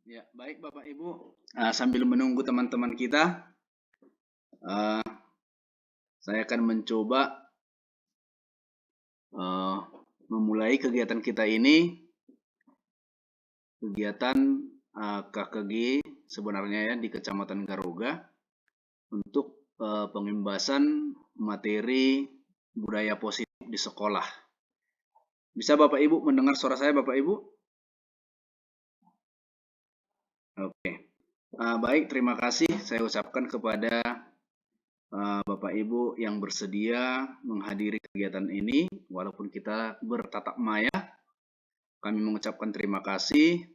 Ya, baik Bapak Ibu. Sambil menunggu teman-teman kita, uh, saya akan mencoba uh, memulai kegiatan kita ini, kegiatan KKG sebenarnya ya di Kecamatan Garuga untuk pengembasan materi budaya positif di sekolah. Bisa Bapak Ibu mendengar suara saya Bapak Ibu? Oke. Baik, terima kasih saya ucapkan kepada Bapak Ibu yang bersedia menghadiri kegiatan ini, walaupun kita bertatap maya, kami mengucapkan terima kasih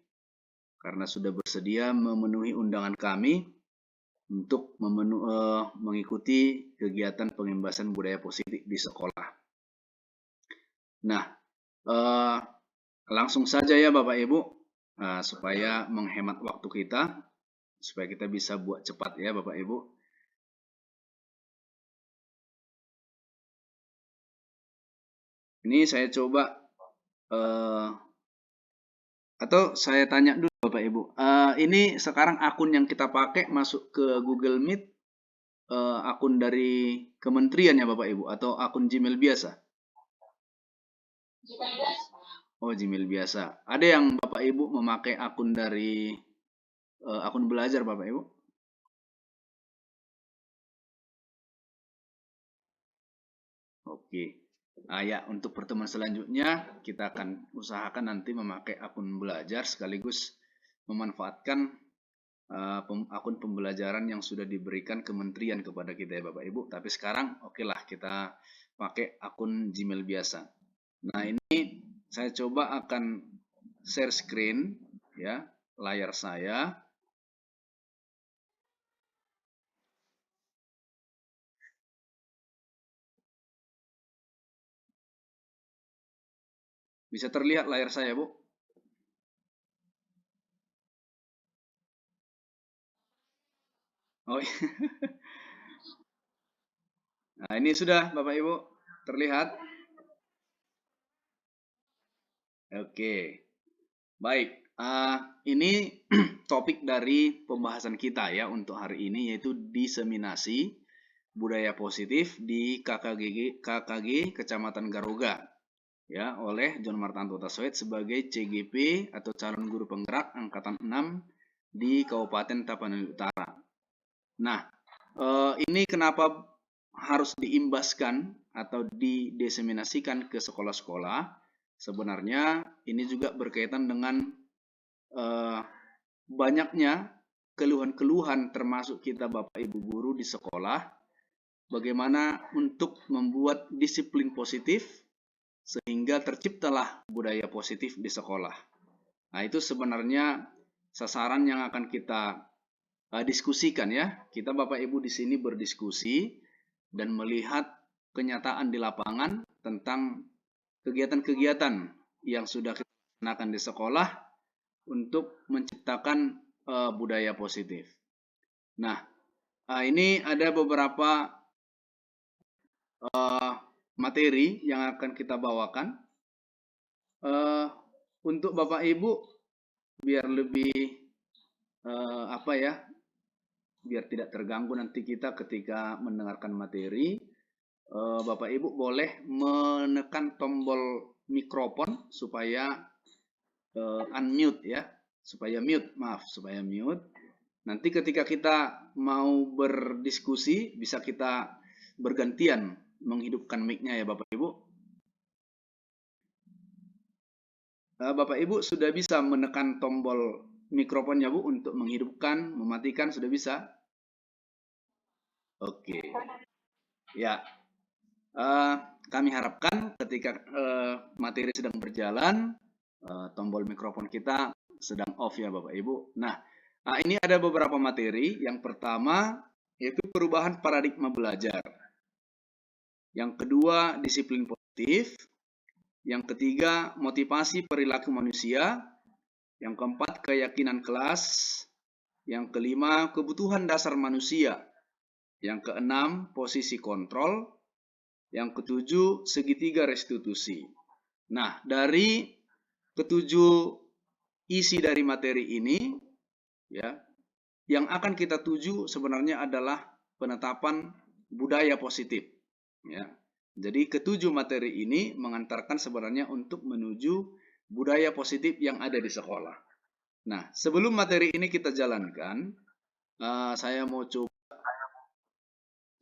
karena sudah bersedia memenuhi undangan kami untuk mengikuti kegiatan pengembasan budaya positif di sekolah. Nah, langsung saja ya Bapak Ibu, supaya menghemat waktu kita, supaya kita bisa buat cepat ya Bapak Ibu. Ini saya coba atau saya tanya dulu Bapak Ibu, ini sekarang akun yang kita pakai masuk ke Google Meet, akun dari kementerian ya Bapak Ibu, atau akun Gmail biasa? Oh, Gmail biasa. Ada yang Bapak Ibu memakai akun dari akun belajar Bapak Ibu? Oke. Ya, untuk pertemuan selanjutnya kita akan usahakan nanti memakai akun belajar sekaligus memanfaatkan akun pembelajaran yang sudah diberikan kementerian kepada kita ya Bapak Ibu. Tapi sekarang oke lah kita pakai akun Gmail biasa. Nah, ini saya coba akan share screen ya, layar saya. Bisa terlihat layar saya, Bu? Oh, iya. Nah, ini sudah Bapak Ibu terlihat. Oke. Baik, ini topik dari pembahasan kita ya untuk hari ini, yaitu diseminasi budaya positif di KKG Kecamatan Garuga ya oleh John Martanto Tasoet sebagai CGP atau calon guru penggerak angkatan 6 di Kabupaten Tapanuli Utara. Nah, ini kenapa harus diimbaskan atau didiseminasikan ke sekolah-sekolah? Sebenarnya ini juga berkaitan dengan banyaknya keluhan-keluhan termasuk kita Bapak Ibu guru di sekolah, bagaimana untuk membuat disiplin positif sehingga terciptalah budaya positif di sekolah. Nah, itu sebenarnya sasaran yang akan kita diskusikan ya. Kita Bapak Ibu di sini berdiskusi dan melihat kenyataan di lapangan tentang kegiatan-kegiatan yang sudah kita laksanakan di sekolah untuk menciptakan budaya positif. Nah, ini ada beberapa materi yang akan kita bawakan. Untuk Bapak Ibu biar lebih apa ya, biar tidak terganggu nanti kita ketika mendengarkan materi, Bapak Ibu boleh menekan tombol mikrofon supaya unmute ya, supaya mute. Nanti ketika kita mau berdiskusi bisa kita bergantian menghidupkan mic-nya ya Bapak Ibu. Bapak Ibu sudah bisa menekan tombol mikrofonnya Bu untuk menghidupkan, mematikan, sudah bisa? Oke. Ya, kami harapkan ketika materi sedang berjalan, tombol mikrofon kita sedang off ya Bapak Ibu. Nah, ini ada beberapa materi. Yang pertama yaitu perubahan paradigma belajar. Yang kedua, disiplin positif. Yang ketiga, motivasi perilaku manusia. Yang keempat, keyakinan kelas. Yang kelima, kebutuhan dasar manusia. Yang keenam, posisi kontrol. Yang ketujuh, segitiga restitusi. Nah, dari ketujuh isi dari materi ini, ya. Yang akan kita tuju sebenarnya adalah penetapan budaya positif, ya. Jadi ketujuh materi ini mengantarkan sebenarnya untuk menuju budaya positif yang ada di sekolah. Nah, sebelum materi ini kita jalankan, saya mau coba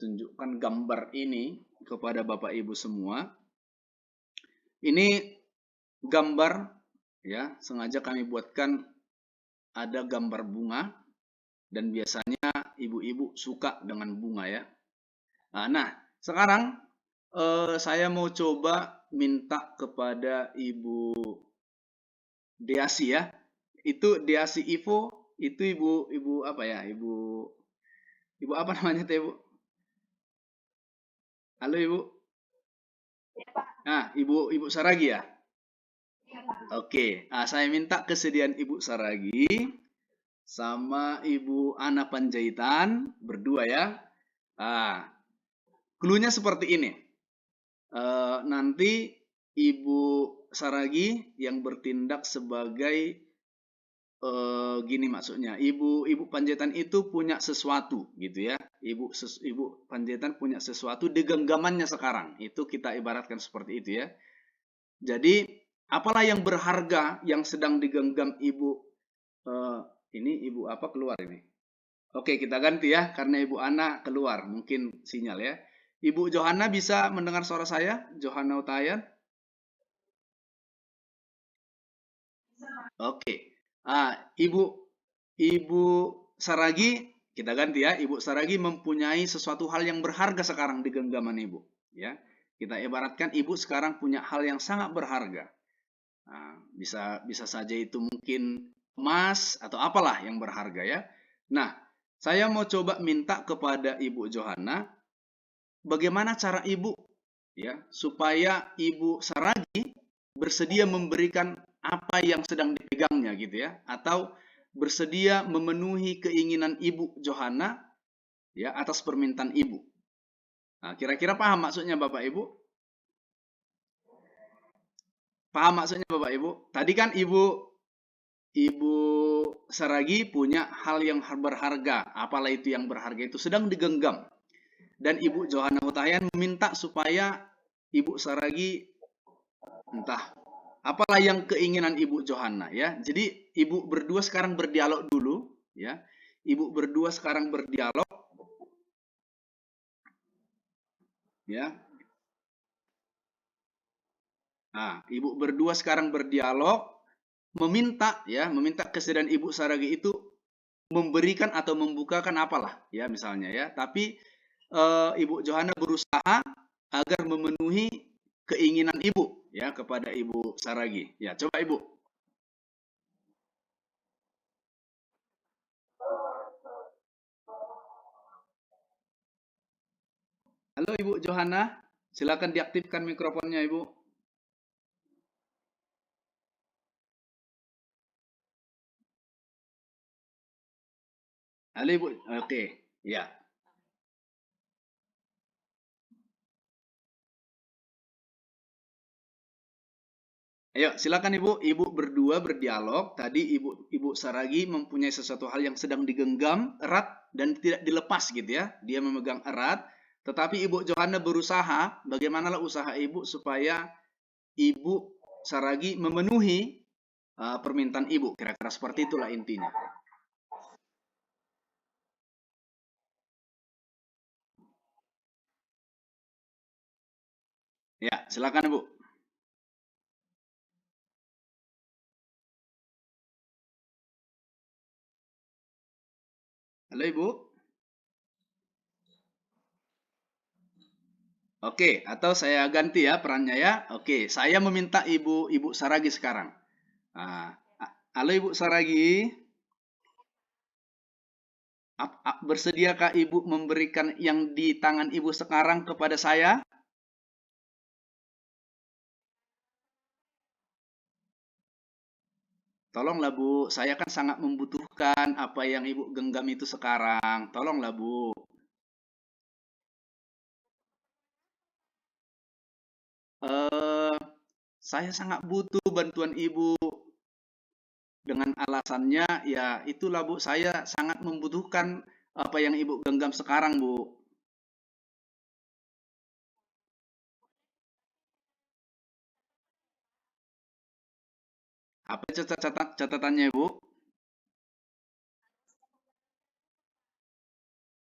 tunjukkan gambar ini kepada Bapak Ibu semua. Ini gambar, ya, sengaja kami buatkan ada gambar bunga, dan biasanya ibu-ibu suka dengan bunga, ya. Nah, sekarang saya mau coba minta kepada Ibu Deasi, ya. Itu Deasi Ivo, itu ibu apa ya? Ibu apa namanya teh, Ibu? Halo, Ibu. Ibu Saragi, ya. Oke, saya minta kesediaan Ibu Saragi sama Ibu Ana Panjaitan berdua, ya. Cluenya seperti ini. Nanti Ibu Saragi yang bertindak sebagai gini maksudnya. Ibu Panjaitan itu punya sesuatu, gitu, ya. Ibu Panjaitan punya sesuatu di genggamannya sekarang. Itu kita ibaratkan seperti itu, ya. Jadi apalah yang berharga yang sedang digenggam Ibu, ini Ibu apa keluar ini? Oke, kita ganti, ya, karena Ibu Ana keluar, mungkin sinyal, ya. Ibu Johanna bisa mendengar suara saya? Johanna Utayan? Oke. Ibu Saragi, kita ganti, ya. Ibu Saragi mempunyai sesuatu hal yang berharga sekarang di genggaman Ibu, ya. Kita ibaratkan Ibu sekarang punya hal yang sangat berharga. Bisa saja itu mungkin emas atau apalah yang berharga, ya. Nah, saya mau coba minta kepada Ibu Johanna, bagaimana cara Ibu, ya, supaya Ibu Saragi bersedia memberikan apa yang sedang dipegangnya, gitu, ya, atau bersedia memenuhi keinginan Ibu Johanna, ya, atas permintaan Ibu. Kira-kira paham maksudnya Bapak Ibu? Paham maksudnya Bapak Ibu? Tadi kan Ibu Saragi punya hal yang berharga, apalah itu yang berharga itu sedang digenggam. Dan Ibu Johanna Hutahian meminta supaya Ibu Saragi, entah apalah yang keinginan Ibu Johanna, ya. Jadi Ibu berdua sekarang berdialog dulu, ya. Ibu berdua sekarang berdialog, ya. Ibu berdua sekarang berdialog, meminta, ya, meminta kesediaan Ibu Saragi itu memberikan atau membukakan apalah, ya, misalnya, ya. Tapi Ibu Johanna berusaha agar memenuhi keinginan Ibu, ya, kepada Ibu Saragi. Ya, coba Ibu. Halo Ibu Johanna, silakan diaktifkan mikrofonnya Ibu. Halo Ibu, oke, ya. Ayo, silakan Ibu. Ibu berdua berdialog. Tadi Ibu Saragi mempunyai sesuatu hal yang sedang digenggam erat dan tidak dilepas, gitu, ya. Dia memegang erat, tetapi Ibu Johanna berusaha, bagaimanalah usaha Ibu supaya Ibu Saragi memenuhi permintaan Ibu. Kira-kira seperti itulah intinya. Ya, silakan Ibu. Halo Ibu. Oke, atau saya ganti, ya, perannya, ya. Oke, saya meminta Ibu Saragi sekarang. Halo Ibu Saragi, bersediakah Ibu memberikan yang di tangan Ibu sekarang kepada saya? Tolonglah Bu, saya kan sangat membutuhkan apa yang Ibu genggam itu sekarang. Tolonglah Bu. Saya sangat butuh bantuan Ibu dengan alasannya ya itulah Bu, saya sangat membutuhkan apa yang Ibu genggam sekarang Bu. Apa catatannya Bu?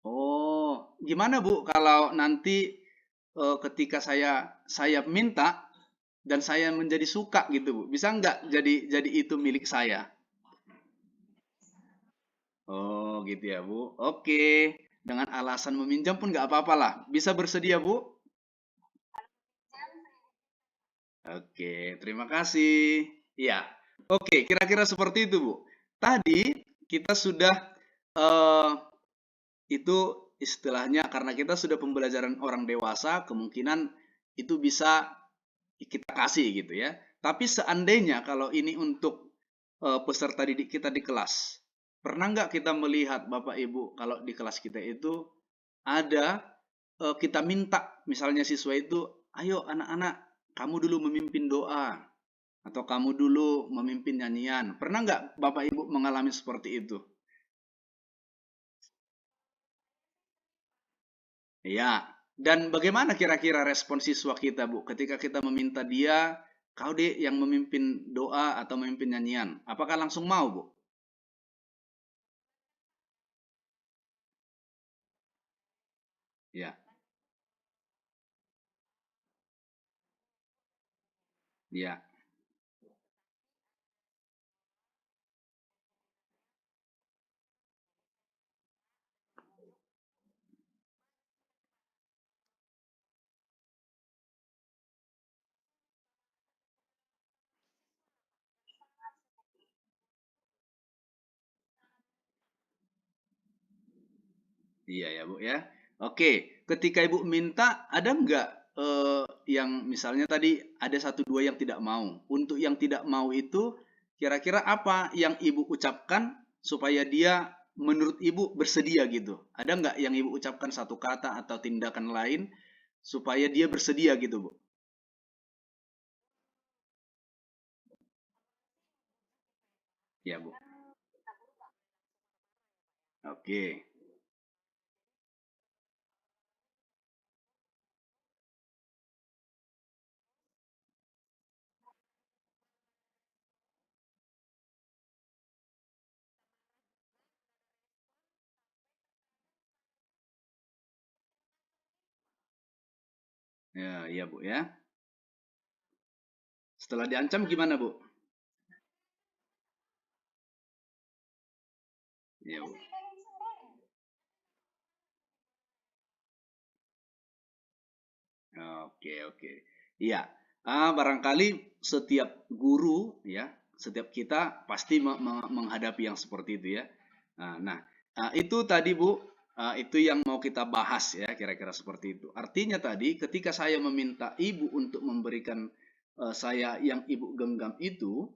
Oh, gimana Bu kalau nanti ketika saya minta dan saya menjadi suka gitu Bu, bisa nggak jadi itu milik saya? Oh gitu ya Bu. Oke, dengan alasan meminjam pun nggak apa-apa lah. Bisa bersedia Bu? Oke, terima kasih. Ya, oke, kira-kira seperti itu Bu. Tadi kita sudah eh, itu istilahnya karena kita sudah pembelajaran orang dewasa, kemungkinan itu bisa kita kasih gitu ya. Tapi seandainya kalau ini untuk peserta didik kita di kelas, pernah nggak kita melihat Bapak Ibu kalau di kelas kita itu ada kita minta misalnya siswa itu, ayo anak-anak kamu dulu memimpin doa atau kamu dulu memimpin nyanyian. Pernah nggak Bapak Ibu mengalami seperti itu? Ya. Dan bagaimana kira-kira respon siswa kita, Bu, ketika kita meminta dia, kau deh yang memimpin doa atau memimpin nyanyian? Apakah langsung mau, Bu? Ya, ya, iya ya, Bu ya. Oke, ketika Ibu minta, ada nggak yang misalnya tadi ada satu dua yang tidak mau. Untuk yang tidak mau itu, kira-kira apa yang Ibu ucapkan supaya dia menurut Ibu bersedia gitu? Ada nggak yang Ibu ucapkan satu kata atau tindakan lain supaya dia bersedia gitu, Bu? Ya, Bu. Oke. Ya, iya, Bu ya. Setelah diancam gimana, Bu? Ya, Bu. Oke, oke. Iya, barangkali setiap guru ya, setiap kita pasti menghadapi yang seperti itu ya. Nah, itu tadi Bu, itu yang mau kita bahas ya, kira-kira seperti itu. Artinya tadi ketika saya meminta Ibu untuk memberikan saya yang Ibu genggam itu,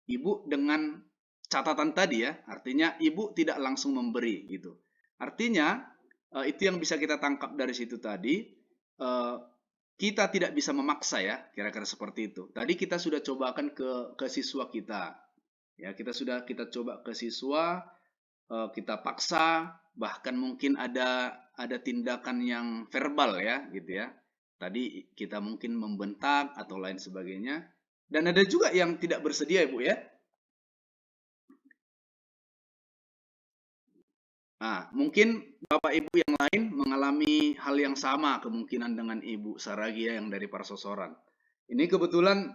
Ibu dengan catatan tadi ya, artinya Ibu tidak langsung memberi gitu. Artinya itu yang bisa kita tangkap dari situ tadi, eh, kita tidak bisa memaksa ya, kira-kira seperti itu. Tadi kita sudah cobakan ke siswa kita, ya kita coba ke siswa, kita paksa, bahkan mungkin ada tindakan yang verbal ya, gitu ya. Tadi kita mungkin membentak atau lain sebagainya. Dan ada juga yang tidak bersedia, Ibu ya. Nah, mungkin Bapak Ibu yang lain mengalami hal yang sama kemungkinan dengan Ibu Saragia yang dari Parsosoran. Ini kebetulan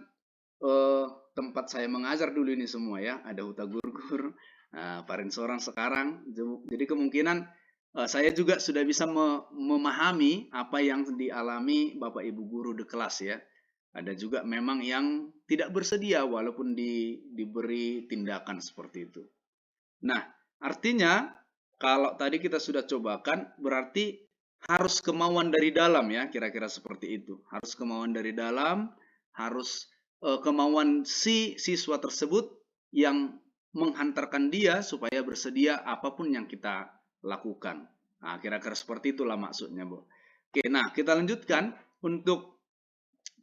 tempat saya mengajar dulu ini semua ya, ada Huta Gurgur, Parinsoran sekarang. Jadi kemungkinan saya juga sudah bisa memahami apa yang dialami Bapak Ibu guru di kelas ya. Ada juga memang yang tidak bersedia walaupun diberi tindakan seperti itu. Nah, artinya kalau tadi kita sudah cobakan, berarti harus kemauan dari dalam ya, kira-kira seperti itu. Harus kemauan dari dalam, harus kemauan si siswa tersebut yang menghantarkan dia supaya bersedia apapun yang kita lakukan. Nah, kira-kira seperti itulah maksudnya, Bu. Oke, nah kita lanjutkan untuk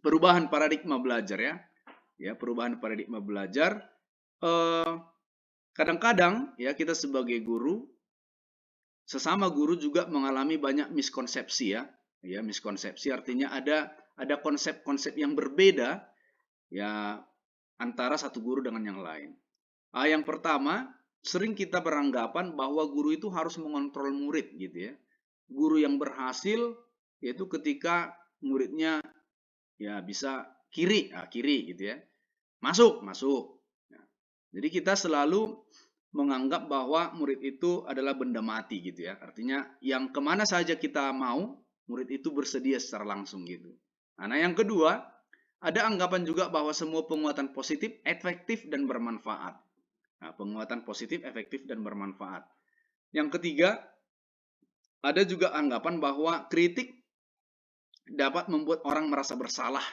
perubahan paradigma belajar ya. Ya, perubahan paradigma belajar. kadang-kadang ya kita sebagai guru, sesama guru juga mengalami banyak miskonsepsi ya. Ya, miskonsepsi artinya ada konsep-konsep yang berbeda ya antara satu guru dengan yang lain. Yang pertama, sering kita beranggapan bahwa guru itu harus mengontrol murid gitu ya. Guru yang berhasil yaitu ketika muridnya ya bisa kiri gitu ya. Masuk. Nah, jadi kita selalu menganggap bahwa murid itu adalah benda mati gitu ya. Artinya yang kemana saja kita mau, murid itu bersedia secara langsung gitu. Nah, yang kedua, ada anggapan juga bahwa semua penguatan positif efektif dan bermanfaat. Nah, penguatan positif efektif dan bermanfaat. Yang ketiga, ada juga anggapan bahwa kritik dapat membuat orang merasa bersalah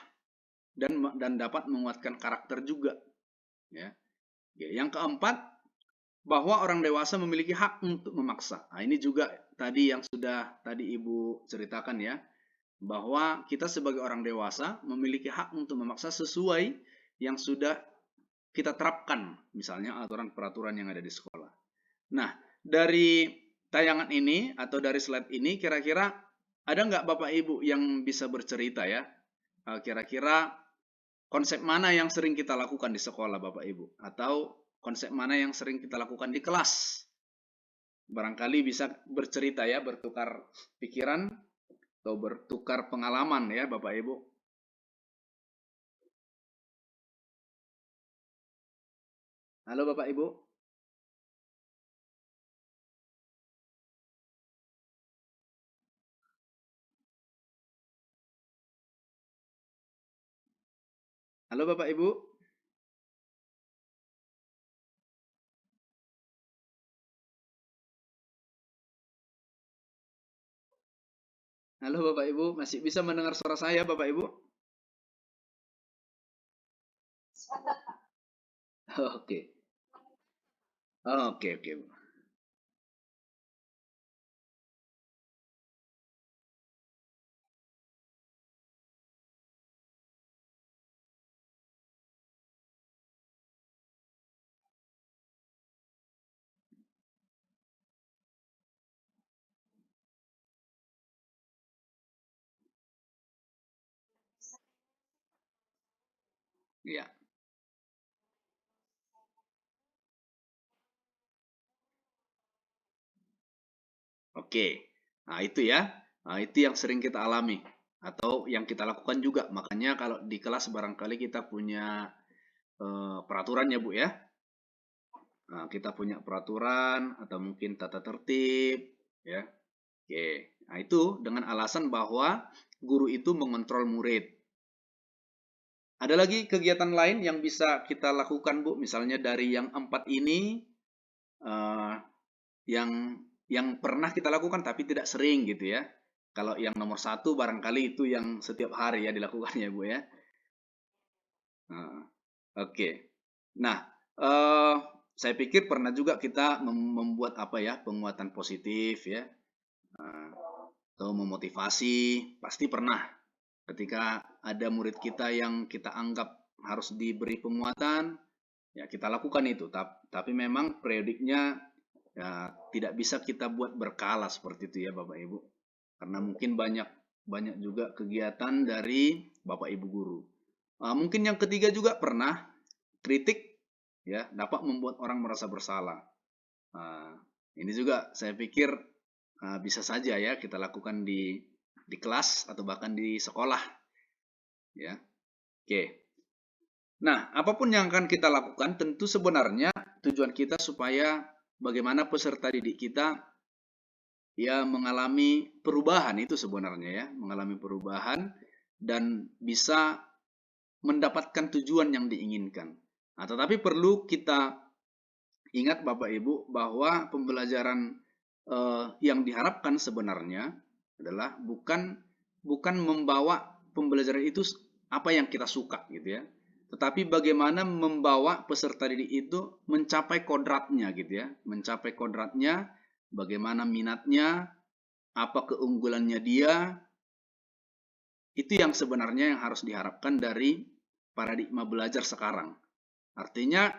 dan dapat menguatkan karakter juga. Ya. Yang keempat, bahwa orang dewasa memiliki hak untuk memaksa. Nah, ini juga tadi yang sudah tadi Ibu ceritakan ya, bahwa kita sebagai orang dewasa memiliki hak untuk memaksa sesuai yang sudah kita terapkan, misalnya aturan peraturan yang ada di sekolah. Nah, dari tayangan ini atau dari slide ini kira-kira ada nggak Bapak Ibu yang bisa bercerita ya? Kira-kira konsep mana yang sering kita lakukan di sekolah Bapak Ibu? Atau konsep mana yang sering kita lakukan di kelas? Barangkali bisa bercerita ya, bertukar pikiran atau bertukar pengalaman ya Bapak Ibu. Halo Bapak Ibu. Halo Bapak Ibu. Halo Bapak Ibu, masih bisa mendengar suara saya Bapak Ibu? Oke. Oke. Ya. Oke. Nah, itu ya. Nah, itu yang sering kita alami atau yang kita lakukan juga. Makanya kalau di kelas barangkali kita punya peraturan ya, Bu ya. Nah, kita punya peraturan atau mungkin tata tertib ya. Oke. Nah, itu dengan alasan bahwa guru itu mengontrol murid. Ada lagi kegiatan lain yang bisa kita lakukan, Bu? Misalnya dari yang 4 ini eh, yang pernah kita lakukan tapi tidak sering gitu ya. Kalau yang nomor 1 barangkali itu yang setiap hari ya dilakukan ya Bu ya. Nah, oke. Nah, eh, saya pikir pernah juga kita membuat apa ya penguatan positif ya, Nah, atau memotivasi pasti pernah. Ketika ada murid kita yang kita anggap harus diberi penguatan, ya kita lakukan itu. Tapi memang periodiknya ya tidak bisa kita buat berkala seperti itu ya Bapak Ibu. Karena mungkin banyak juga kegiatan dari Bapak Ibu guru. Mungkin yang ketiga juga pernah kritik ya dapat membuat orang merasa bersalah. Ini juga saya pikir bisa saja ya kita lakukan di kelas atau bahkan di sekolah ya. Oke. Nah, apapun yang akan kita lakukan tentu sebenarnya tujuan kita supaya bagaimana peserta didik kita ya mengalami perubahan itu sebenarnya ya, mengalami perubahan dan bisa mendapatkan tujuan yang diinginkan. Nah, tetapi perlu kita ingat Bapak Ibu bahwa pembelajaran yang diharapkan sebenarnya adalah bukan membawa pembelajaran itu apa yang kita suka gitu ya, tetapi bagaimana membawa peserta didik itu mencapai kodratnya gitu ya, mencapai kodratnya, bagaimana minatnya, apa keunggulannya dia, itu yang sebenarnya yang harus diharapkan dari paradigma belajar sekarang. Artinya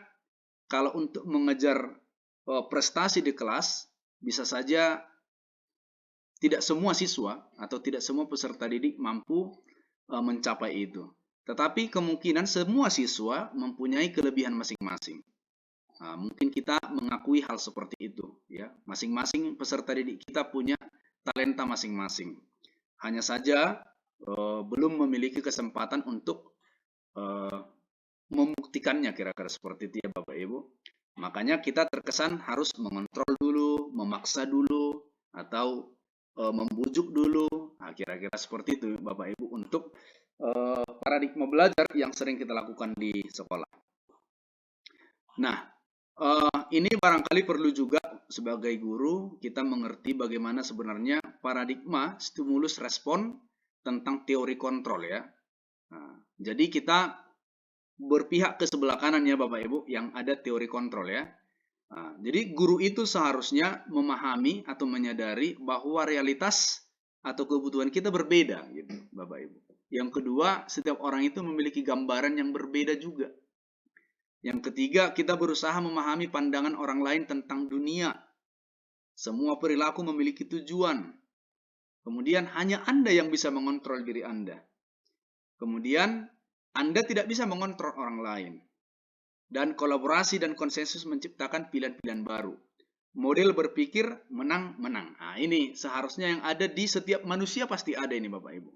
kalau untuk mengejar prestasi di kelas, bisa saja tidak semua siswa atau tidak semua peserta didik mampu mencapai itu. Tetapi kemungkinan semua siswa mempunyai kelebihan masing-masing. Nah, mungkin kita mengakui hal seperti itu, ya. Masing-masing peserta didik kita punya talenta masing-masing. Hanya saja belum memiliki kesempatan untuk membuktikannya, kira-kira seperti itu ya Bapak Ibu. Makanya kita terkesan harus mengontrol dulu, memaksa dulu, atau membujuk dulu. Nah, kira-kira seperti itu Bapak Ibu untuk paradigma belajar yang sering kita lakukan di sekolah. Nah, ini barangkali perlu juga sebagai guru kita mengerti bagaimana sebenarnya paradigma stimulus respon tentang teori kontrol ya. Nah, jadi kita berpihak ke sebelah kanan ya Bapak Ibu yang ada teori kontrol ya. Nah, jadi guru itu seharusnya memahami atau menyadari bahwa realitas atau kebutuhan kita berbeda gitu Bapak Ibu. Yang kedua, setiap orang itu memiliki gambaran yang berbeda juga. Yang ketiga, kita berusaha memahami pandangan orang lain tentang dunia. Semua perilaku memiliki tujuan. Kemudian hanya Anda yang bisa mengontrol diri Anda. Kemudian Anda tidak bisa mengontrol orang lain. Dan kolaborasi dan konsensus menciptakan pilihan-pilihan baru. Model berpikir menang-menang. Nah, ini seharusnya yang ada di setiap manusia pasti ada ini Bapak Ibu.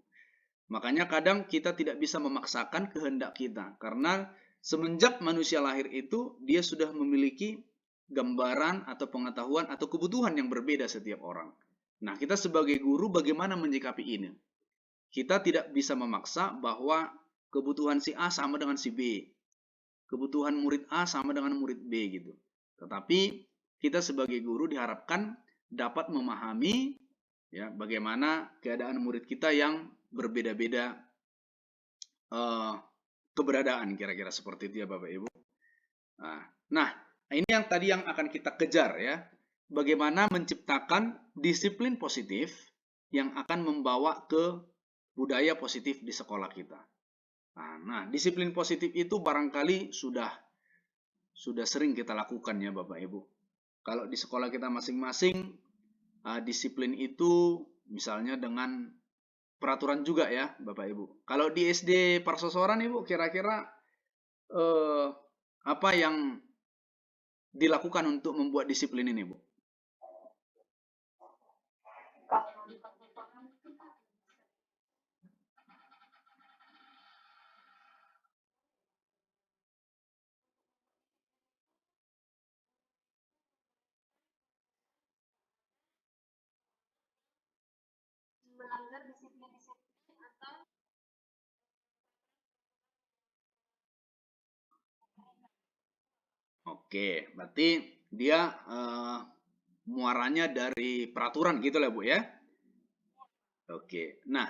Makanya kadang kita tidak bisa memaksakan kehendak kita. Karena semenjak manusia lahir itu, dia sudah memiliki gambaran atau pengetahuan atau kebutuhan yang berbeda setiap orang. Nah, kita sebagai guru bagaimana menyikapi ini? Kita tidak bisa memaksa bahwa kebutuhan si A sama dengan si B. Kebutuhan murid A sama dengan murid B gitu. Tetapi kita sebagai guru diharapkan dapat memahami ya bagaimana keadaan murid kita yang berbeda-beda keberadaan, kira-kira seperti itu ya Bapak Ibu. Nah, ini yang tadi yang akan kita kejar ya. Bagaimana menciptakan disiplin positif yang akan membawa ke budaya positif di sekolah kita. Nah, disiplin positif itu barangkali sudah sering kita lakukan ya Bapak Ibu. Kalau di sekolah kita masing-masing, disiplin itu misalnya dengan peraturan juga ya Bapak Ibu. Kalau di SD Parsosoran Ibu, kira-kira apa yang dilakukan untuk membuat disiplin ini Bu? Melanggar disiplin-disiplin atau Oke, berarti dia muaranya dari peraturan gitu lah Bu ya. Oke, nah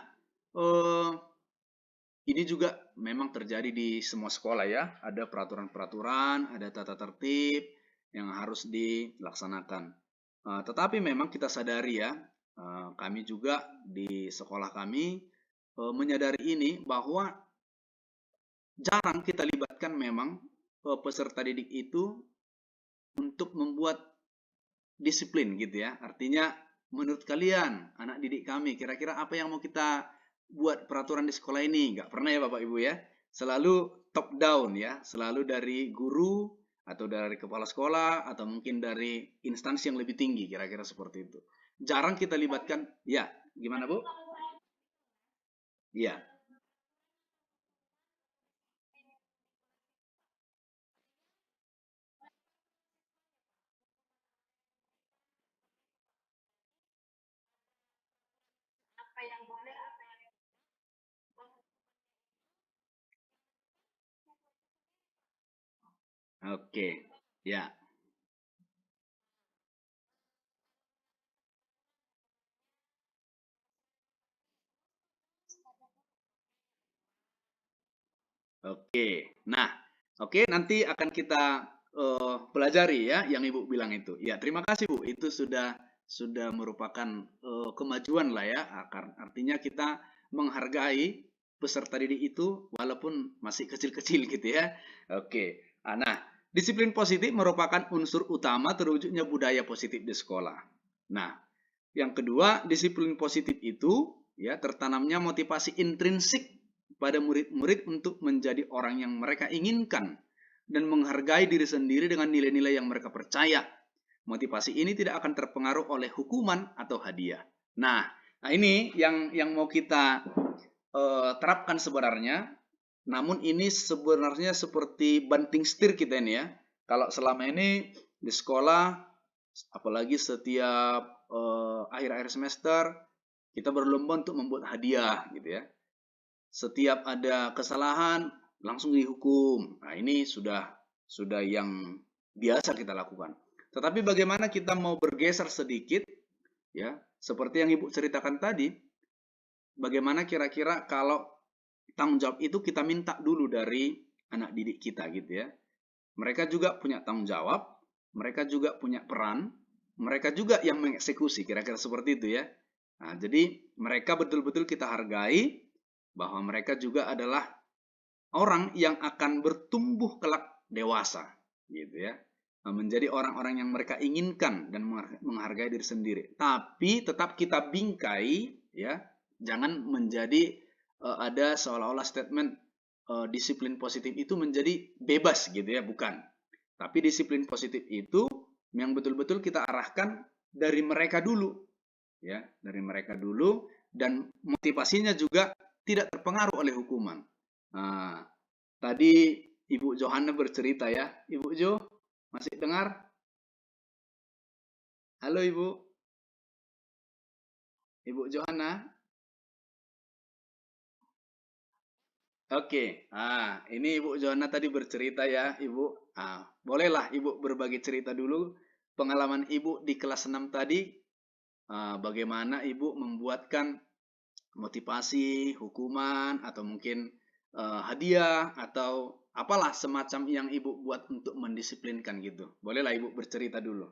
ini juga memang terjadi di semua sekolah ya. Ada peraturan-peraturan, ada tata tertib yang harus dilaksanakan. Tetapi memang kita sadari ya, kami juga di sekolah kami menyadari ini bahwa jarang kita libatkan memang peserta didik itu untuk membuat disiplin gitu ya. Artinya menurut kalian anak didik kami kira-kira apa yang mau kita buat peraturan di sekolah ini? Nggak pernah ya Bapak Ibu ya. Selalu top down ya, selalu dari guru atau dari kepala sekolah atau mungkin dari instansi yang lebih tinggi kira-kira seperti itu. Jarang kita libatkan, ya gimana Bu? Iya. apa yang boleh, apa yang Oke. Ya. Oke. Nah, oke nanti akan kita pelajari ya yang Ibu bilang itu. Ya, terima kasih Bu. Itu sudah merupakan kemajuan lah ya. Artinya kita menghargai peserta didik itu walaupun masih kecil-kecil gitu ya. Oke. Nah, Disiplin positif merupakan unsur utama terwujudnya budaya positif di sekolah. Nah, yang kedua, disiplin positif itu ya tertanamnya motivasi intrinsik pada murid-murid untuk menjadi orang yang mereka inginkan dan menghargai diri sendiri dengan nilai-nilai yang mereka percaya. Motivasi ini tidak akan terpengaruh oleh hukuman atau hadiah. Nah ini yang mau kita terapkan sebenarnya. Namun ini sebenarnya seperti banting setir kita ini ya. Kalau selama ini di sekolah, apalagi setiap akhir-akhir semester, kita berlomba untuk membuat hadiah gitu ya. Setiap ada kesalahan langsung dihukum. Nah ini sudah yang biasa kita lakukan. Tetapi bagaimana kita mau bergeser sedikit ya, seperti yang Ibu ceritakan tadi, bagaimana kira-kira kalau tanggung jawab itu kita minta dulu dari anak didik kita gitu ya. Mereka juga punya tanggung jawab, mereka juga punya peran, mereka juga yang mengeksekusi, kira-kira seperti itu ya. Nah, jadi mereka betul-betul kita hargai bahwa mereka juga adalah orang yang akan bertumbuh kelak dewasa gitu ya. Menjadi orang-orang yang mereka inginkan dan menghargai diri sendiri. Tapi tetap kita bingkai ya, jangan menjadi ada seolah-olah statement disiplin positif itu menjadi bebas gitu ya, bukan. Tapi disiplin positif itu yang betul-betul kita arahkan dari mereka dulu ya, dari mereka dulu, dan motivasinya juga tidak terpengaruh oleh hukuman. Nah, tadi Ibu Johanna bercerita ya. Ibu Jo, masih dengar? Halo Ibu. Ibu Johanna. Oke, ini Ibu Johanna tadi bercerita ya, Ibu. Bolehlah Ibu berbagi cerita dulu pengalaman Ibu di kelas 6 tadi, bagaimana Ibu membuatkan motivasi, hukuman, atau mungkin hadiah, atau apalah semacam yang Ibu buat untuk mendisiplinkan gitu. Bolehlah Ibu bercerita dulu.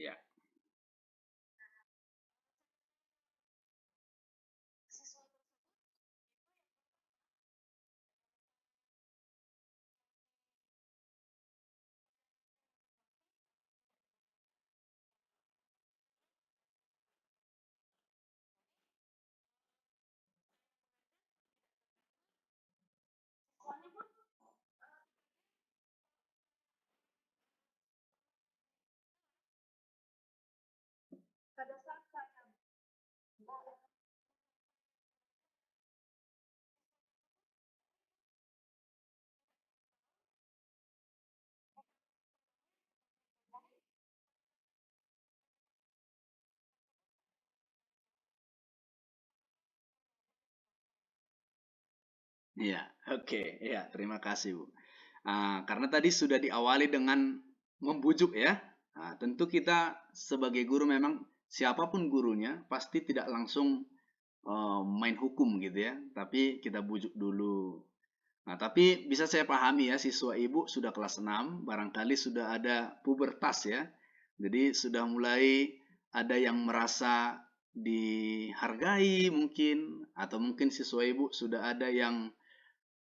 Ya. Siswa siswanya pun pada saat saya Iya, oke, ya, terima kasih Bu. Karena tadi sudah diawali dengan membujuk ya. Tentu kita sebagai guru memang siapapun gurunya pasti tidak langsung main hukum gitu ya, tapi kita bujuk dulu. Nah, tapi bisa saya pahami ya, siswa Ibu sudah kelas 6, barangkali sudah ada pubertas ya. Jadi sudah mulai ada yang merasa dihargai mungkin, atau mungkin siswa Ibu sudah ada yang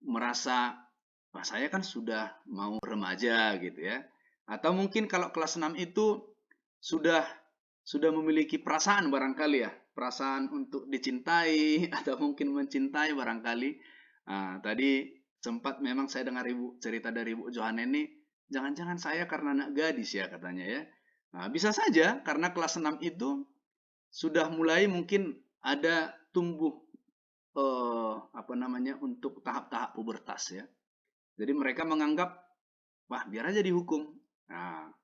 merasa, wah saya kan sudah mau remaja gitu ya. Atau mungkin kalau kelas 6 itu sudah memiliki perasaan barangkali ya, perasaan untuk dicintai atau mungkin mencintai barangkali. Tadi sempat memang saya dengar Ibu cerita dari Ibu Johanna ini, jangan-jangan saya karena anak gadis ya katanya ya. Bisa saja karena kelas 6 itu sudah mulai mungkin ada tumbuh apa namanya untuk tahap-tahap pubertas ya. Jadi mereka menganggap, wah biar aja dihukum.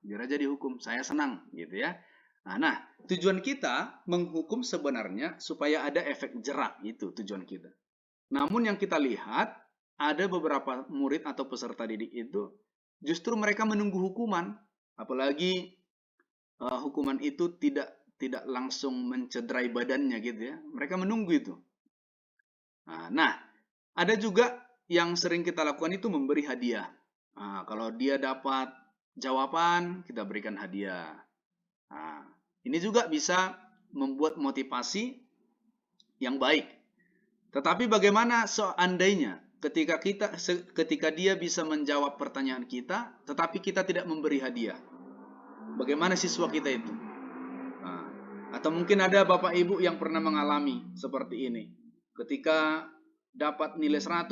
Biar aja dihukum, saya senang gitu ya. Nah, tujuan kita menghukum sebenarnya supaya ada efek jerak, itu tujuan kita. Namun yang kita lihat, ada beberapa murid atau peserta didik itu justru mereka menunggu hukuman, apalagi hukuman itu tidak langsung mencederai badannya gitu ya. Mereka menunggu itu. Nah, ada juga yang sering kita lakukan itu memberi hadiah. Kalau dia dapat jawaban, kita berikan hadiah. Ini juga bisa membuat motivasi yang baik. Tetapi bagaimana seandainya ketika dia bisa menjawab pertanyaan kita, tetapi kita tidak memberi hadiah? Bagaimana siswa kita itu? Atau mungkin ada Bapak Ibu yang pernah mengalami seperti ini. Ketika dapat nilai 100,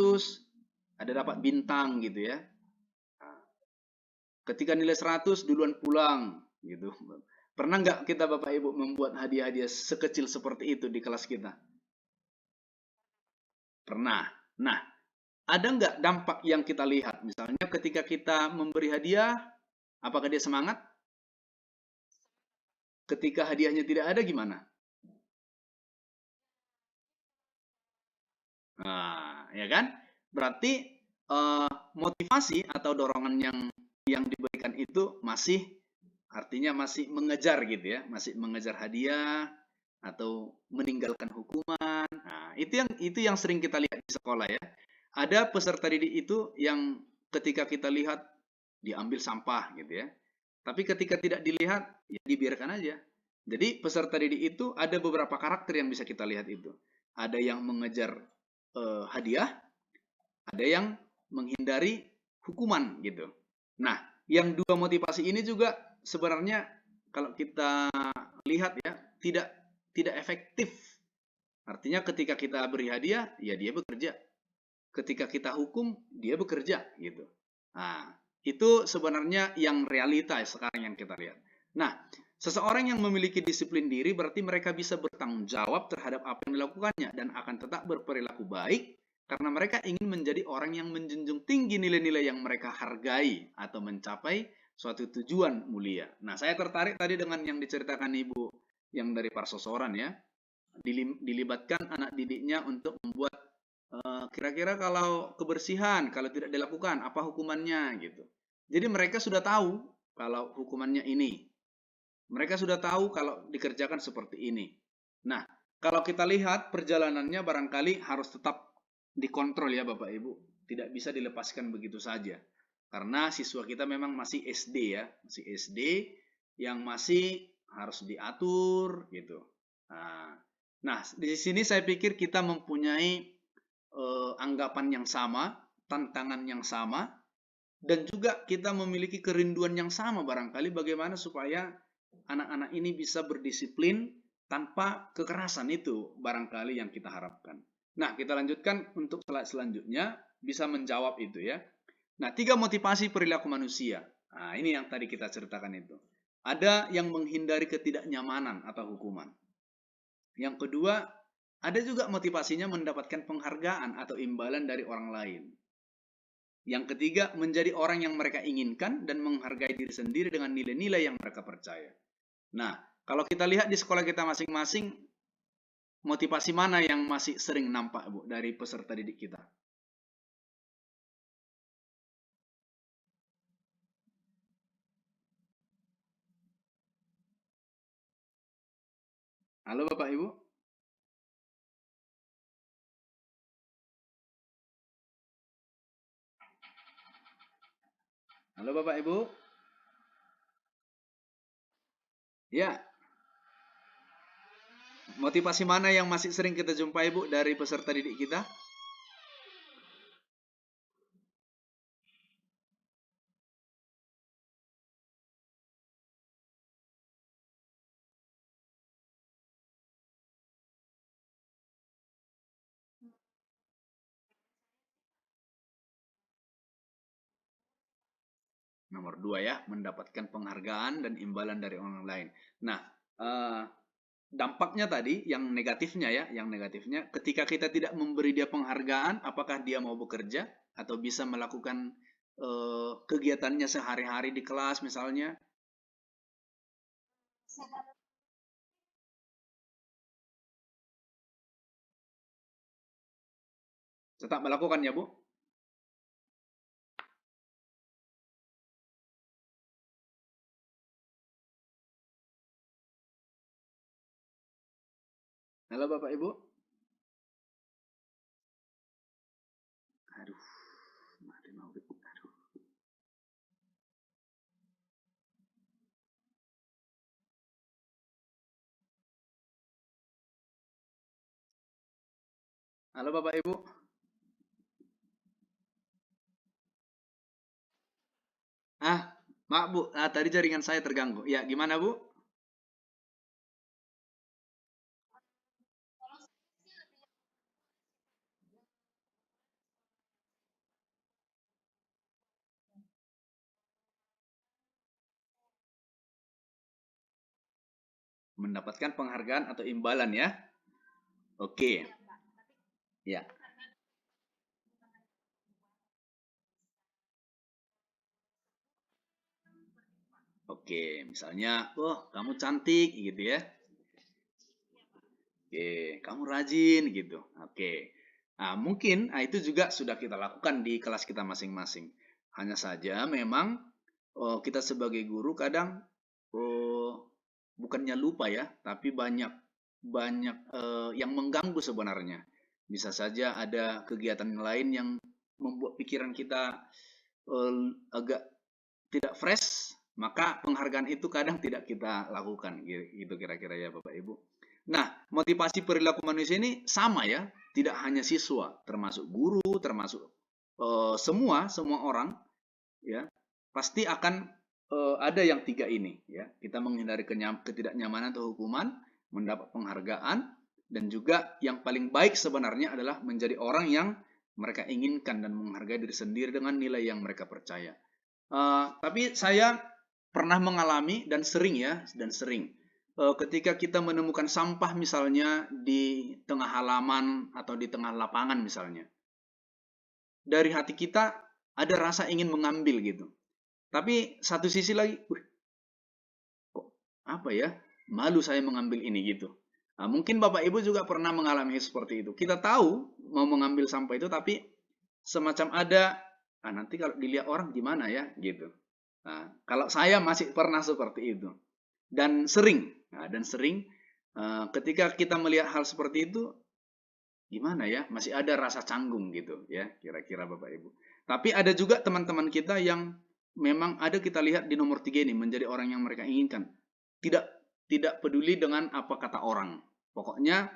ada dapat bintang gitu ya. Ketika nilai 100 duluan pulang gitu. Pernah nggak kita Bapak Ibu membuat hadiah-hadiah sekecil seperti itu di kelas kita? Pernah. Nah, ada nggak dampak yang kita lihat? Misalnya ketika kita memberi hadiah, apakah dia semangat? Ketika hadiahnya tidak ada gimana? Nah, ya kan? Berarti motivasi atau dorongan yang diberikan itu artinya masih mengejar gitu ya, masih mengejar hadiah atau meninggalkan hukuman. Nah, itu yang sering kita lihat di sekolah ya. Ada peserta didik itu yang ketika kita lihat diambil sampah gitu ya. Tapi ketika tidak dilihat, ya dibiarkan aja. Jadi peserta didik itu ada beberapa karakter yang bisa kita lihat itu. Ada yang mengejar hadiah, ada yang menghindari hukuman gitu. Nah, yang dua motivasi ini juga sebenarnya kalau kita lihat ya tidak efektif. Artinya ketika kita beri hadiah, ya dia bekerja. Ketika kita hukum, dia bekerja gitu. Nah, itu sebenarnya yang realita sekarang yang kita lihat. Nah, seseorang yang memiliki disiplin diri berarti mereka bisa bertanggung jawab terhadap apa yang dilakukannya dan akan tetap berperilaku baik karena mereka ingin menjadi orang yang menjunjung tinggi nilai-nilai yang mereka hargai atau mencapai suatu tujuan mulia. Nah, saya tertarik tadi dengan yang diceritakan Ibu yang dari Parsosoran ya. Dilibatkan anak didiknya untuk membuat kira-kira kalau kebersihan, kalau tidak dilakukan, apa hukumannya gitu. Jadi mereka sudah tahu kalau hukumannya ini. Mereka sudah tahu kalau dikerjakan seperti ini. Nah, kalau kita lihat perjalanannya barangkali harus tetap dikontrol ya Bapak Ibu. Tidak bisa dilepaskan begitu saja. Karena siswa kita memang masih SD ya. Masih SD yang masih harus diatur gitu. Nah, di sini saya pikir kita mempunyai anggapan yang sama, tantangan yang sama, dan juga kita memiliki kerinduan yang sama barangkali bagaimana supaya anak-anak ini bisa berdisiplin tanpa kekerasan itu barangkali yang kita harapkan. Nah, kita lanjutkan untuk slide selanjutnya bisa menjawab itu ya. Nah, 3 motivasi perilaku manusia. Nah, ini yang tadi kita ceritakan itu. Ada yang menghindari ketidaknyamanan atau hukuman. Yang kedua, ada juga motivasinya mendapatkan penghargaan atau imbalan dari orang lain. Yang ketiga, menjadi orang yang mereka inginkan dan menghargai diri sendiri dengan nilai-nilai yang mereka percaya. Nah, kalau kita lihat di sekolah kita masing-masing, motivasi mana yang masih sering nampak, Bu, dari peserta didik kita? Halo Bapak Ibu? Halo Bapak Ibu? Ya, motivasi mana yang masih sering kita jumpai, Bu, dari peserta didik kita? Nomor 2 ya, mendapatkan penghargaan dan imbalan dari orang lain. Nah, dampaknya tadi yang negatifnya ya, yang negatifnya ketika kita tidak memberi dia penghargaan, apakah dia mau bekerja atau bisa melakukan kegiatannya sehari-hari di kelas misalnya? Tetap melakukan ya Bu? Halo Bapak Ibu. Aduh, mati mau. Aduh. Halo Bapak Ibu. Maaf Bu, tadi jaringan saya terganggu. Ya, gimana Bu? Kalau saya sih lebih Mendapatkan penghargaan atau imbalan ya? Oke, ya Pak, tapi ya. karena Oke, misalnya, oh kamu cantik gitu ya. ya Pak. Oke, kamu rajin gitu. Oke. Nah, mungkin itu juga sudah kita lakukan di kelas kita masing-masing. Hanya saja memang kita sebagai guru kadang bukannya lupa ya, tapi banyak banyak yang mengganggu sebenarnya. Bisa saja ada kegiatan lain yang membuat pikiran kita agak tidak fresh, maka penghargaan itu kadang tidak kita lakukan, gitu kira-kira ya Bapak Ibu. Nah, motivasi perilaku manusia ini sama ya, tidak hanya siswa, termasuk guru, termasuk semua orang, ya pasti akan ada yang tiga ini, ya. Kita menghindari ketidaknyamanan atau hukuman, mendapat penghargaan, dan juga yang paling baik sebenarnya adalah menjadi orang yang mereka inginkan dan menghargai diri sendiri dengan nilai yang mereka percaya. Tapi saya pernah mengalami dan sering ketika kita menemukan sampah misalnya di tengah halaman atau di tengah lapangan misalnya, dari hati kita ada rasa ingin mengambil gitu. Tapi satu sisi lagi, kok apa ya, malu saya mengambil ini gitu. Nah, mungkin Bapak Ibu juga pernah mengalami seperti itu. Kita tahu mau mengambil sampah itu, tapi semacam ada, nanti kalau dilihat orang gimana ya gitu. Nah, kalau saya masih pernah seperti itu dan sering ketika kita melihat hal seperti itu, gimana ya, masih ada rasa canggung gitu ya, kira-kira Bapak Ibu. Tapi ada juga teman-teman kita yang memang ada kita lihat di nomor 3 ini menjadi orang yang mereka inginkan. Tidak tidak peduli dengan apa kata orang. Pokoknya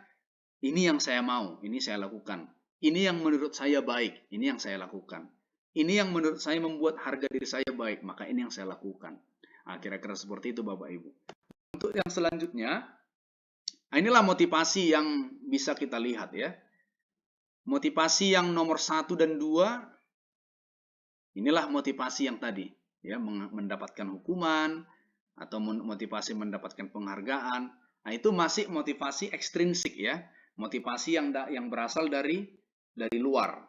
ini yang saya mau, ini saya lakukan. Ini yang menurut saya baik, ini yang saya lakukan. Ini yang menurut saya membuat harga diri saya baik, maka ini yang saya lakukan. Nah, kira-kira seperti itu Bapak Ibu. Untuk yang selanjutnya, inilah motivasi yang bisa kita lihat ya. Motivasi yang nomor 1 dan 2, inilah motivasi yang tadi, ya, mendapatkan hukuman atau motivasi mendapatkan penghargaan. Nah, itu masih motivasi ekstrinsik ya, motivasi yang berasal dari luar.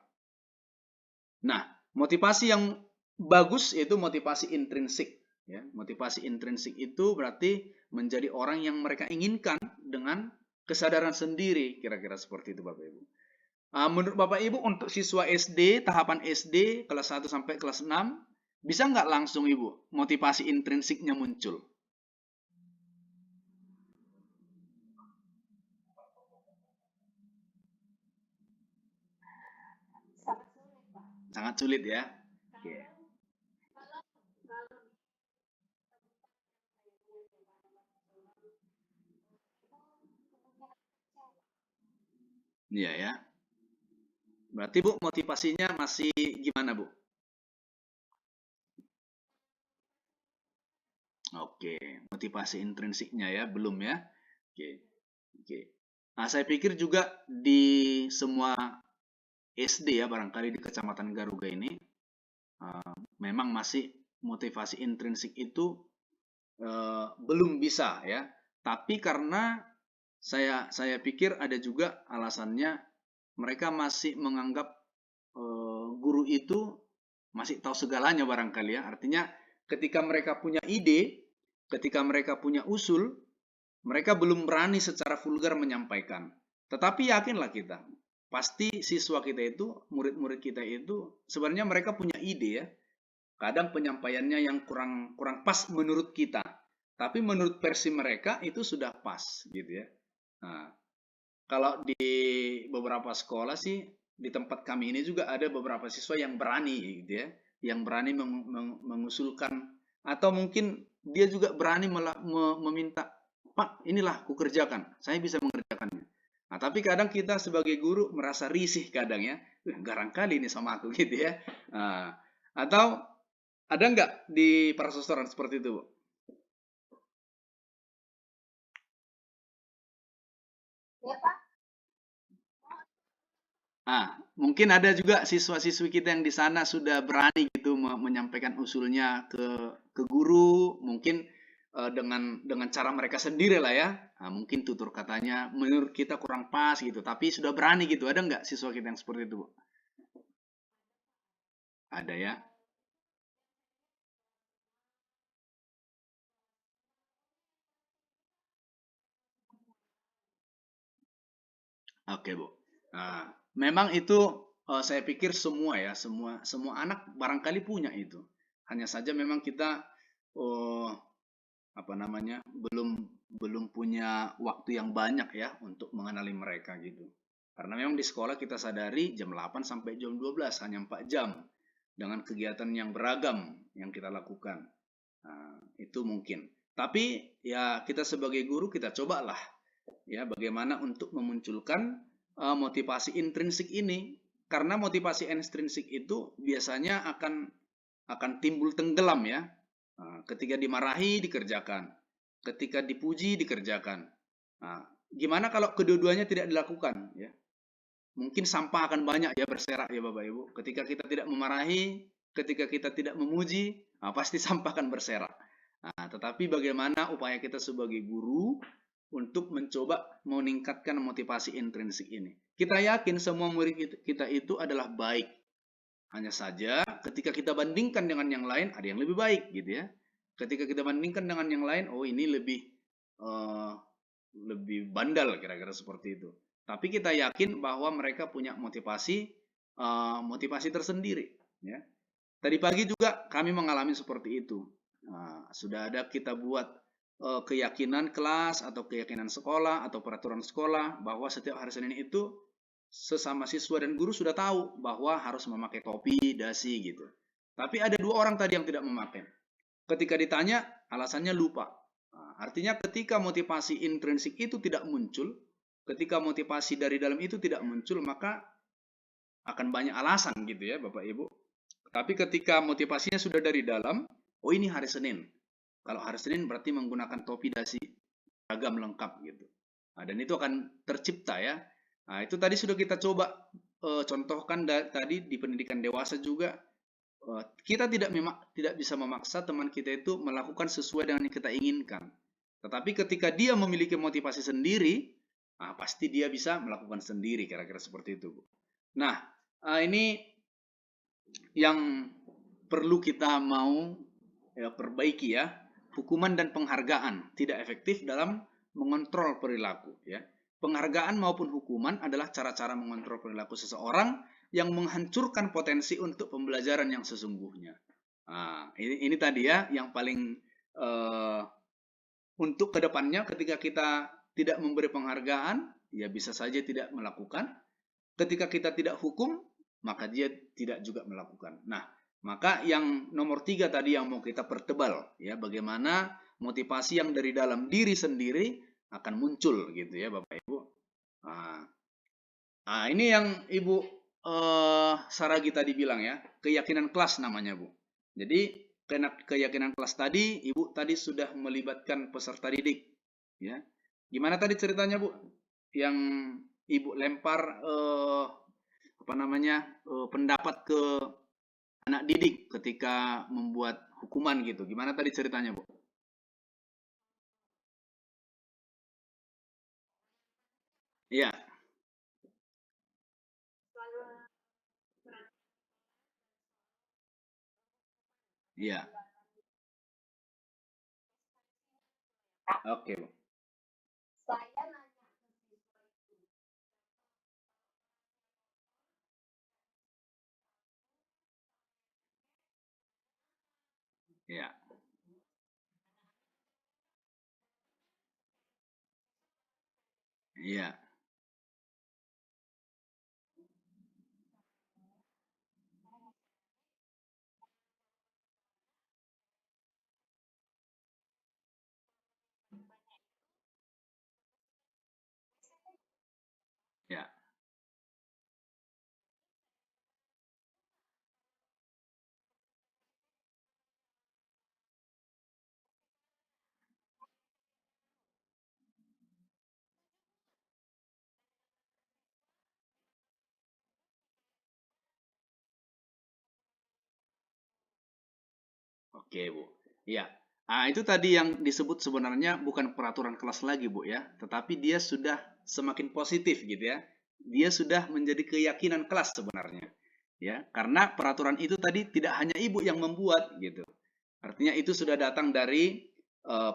Nah, motivasi yang bagus itu motivasi intrinsik ya. Motivasi intrinsik itu berarti menjadi orang yang mereka inginkan dengan kesadaran sendiri, kira-kira seperti itu Bapak Ibu. Menurut Bapak Ibu untuk siswa SD, tahapan SD kelas 1 sampai kelas 6, bisa nggak langsung Ibu motivasi intrinsiknya muncul? Sangat sulit Pak. Sangat sulit ya. Oke. Kalau kalau kalau Iya ya. Berarti Bu motivasinya masih gimana Bu? Oke, motivasi intrinsiknya ya belum ya. Oke. Oke. Nah, saya pikir juga di semua SD ya barangkali di Kecamatan Garuga ini memang masih motivasi intrinsik itu belum bisa ya. Tapi karena saya pikir ada juga alasannya mereka masih menganggap guru itu masih tahu segalanya barangkali ya. Artinya ketika mereka punya ide, ketika mereka punya usul, mereka belum berani secara vulgar menyampaikan. Tetapi yakinlah kita, pasti siswa kita itu, murid-murid kita itu sebenarnya mereka punya ide ya. Kadang penyampaiannya yang kurang kurang pas menurut kita, tapi menurut versi mereka itu sudah pas gitu ya. Nah, kalau di beberapa sekolah sih, di tempat kami ini juga ada beberapa siswa yang berani gitu ya, yang berani mengusulkan, atau mungkin dia juga berani meminta, Pak, inilah kukerjakan, saya bisa mengerjakannya. Nah, tapi kadang kita sebagai guru merasa risih kadang ya, garang kali ini sama aku gitu ya. Nah, atau ada nggak di persesoran seperti itu, Bu? Ya, Pak. Mungkin ada juga siswa-siswi kita yang di sana sudah berani gitu menyampaikan usulnya ke guru, mungkin dengan cara mereka sendiri lah ya. Nah, mungkin tutur katanya menurut kita kurang pas gitu, tapi sudah berani gitu. Ada nggak siswa kita yang seperti itu, Bu? Ada ya. Oke, Bu. Nah, memang itu saya pikir semua ya, semua semua anak barangkali punya itu. Hanya saja memang kita oh, apa namanya, belum belum punya waktu yang banyak ya untuk mengenali mereka gitu. Karena memang di sekolah kita sadari jam 8 sampai jam 12 hanya 4 jam dengan kegiatan yang beragam yang kita lakukan. Nah, itu mungkin. Tapi ya kita sebagai guru kita cobalah ya bagaimana untuk memunculkan motivasi intrinsik ini, karena motivasi intrinsik itu biasanya akan timbul tenggelam ya. Ketika dimarahi dikerjakan, ketika dipuji dikerjakan. Nah, gimana kalau kedua-duanya tidak dilakukan ya? Mungkin sampah akan banyak ya berserak ya Bapak Ibu. Ketika kita tidak memarahi, ketika kita tidak memuji, pasti sampah akan berserak. Nah, tetapi bagaimana upaya kita sebagai guru untuk mencoba meningkatkan motivasi intrinsik ini. Kita yakin semua murid kita itu adalah baik. Hanya saja ketika kita bandingkan dengan yang lain, ada yang lebih baik gitu ya. Ketika kita bandingkan dengan yang lain, oh ini uh, lebih bandal kira-kira seperti itu. Tapi kita yakin bahwa mereka punya motivasi tersendiri. Ya. Tadi pagi juga kami mengalami seperti itu. Sudah ada kita buat keyakinan kelas atau keyakinan sekolah atau peraturan sekolah bahwa setiap hari Senin itu sesama siswa dan guru sudah tahu bahwa harus memakai topi, dasi gitu. Tapi ada 2 orang tadi yang tidak memakai. Ketika ditanya, alasannya lupa. Artinya ketika motivasi intrinsik itu tidak muncul, ketika motivasi dari dalam itu tidak muncul, maka akan banyak alasan gitu ya Bapak Ibu. Tapi ketika motivasinya sudah dari dalam, oh ini hari Senin. Kalau hari Senin berarti menggunakan topi dasi, ragam lengkap gitu. Dan itu akan tercipta ya. Nah, itu tadi sudah kita coba contohkan tadi di pendidikan dewasa juga. Kita tidak bisa memaksa teman kita itu melakukan sesuai dengan yang kita inginkan. Tetapi ketika dia memiliki motivasi sendiri, pasti dia bisa melakukan sendiri, kira-kira seperti itu, Bu. Nah, ini yang perlu kita mau ya, perbaiki ya. Hukuman dan penghargaan tidak efektif dalam mengontrol perilaku ya. Penghargaan maupun hukuman adalah cara-cara mengontrol perilaku seseorang yang menghancurkan potensi untuk pembelajaran yang sesungguhnya. Nah, ini tadi ya yang paling untuk kedepannya ketika kita tidak memberi penghargaan, ya bisa saja tidak melakukan. Ketika kita tidak hukum, maka dia tidak juga melakukan. Nah, maka yang nomor 3 tadi yang mau kita pertebal, ya bagaimana motivasi yang dari dalam diri sendiri akan muncul gitu ya Bapak Ibu. Nah, ini yang Ibu Saragi tadi bilang ya, keyakinan kelas namanya Bu. Jadi keyakinan kelas tadi, Ibu tadi sudah melibatkan peserta didik, ya. Gimana tadi ceritanya Bu? Yang Ibu lempar apa namanya pendapat ke anak didik ketika membuat hukuman gitu. Gimana tadi ceritanya Bu? Iya, iya. Oke Bu. Saya nanya ke siswa itu, Iya, iya. Oke, Bu. Iya. Itu tadi yang disebut sebenarnya bukan peraturan kelas lagi, Bu ya, tetapi dia sudah semakin positif gitu ya. Dia sudah menjadi keyakinan kelas sebenarnya. Ya, karena peraturan itu tadi tidak hanya Ibu yang membuat gitu. Artinya itu sudah datang dari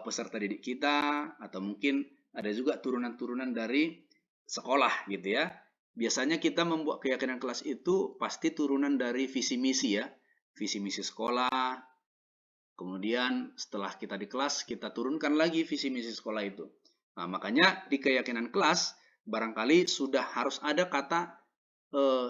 peserta didik kita atau mungkin ada juga turunan-turunan dari sekolah gitu ya. Biasanya kita membuat keyakinan kelas itu pasti turunan dari visi misi ya. Visi misi sekolah. Kemudian setelah kita di kelas, kita turunkan lagi visi misi sekolah itu. Nah, makanya di keyakinan kelas barangkali sudah harus ada kata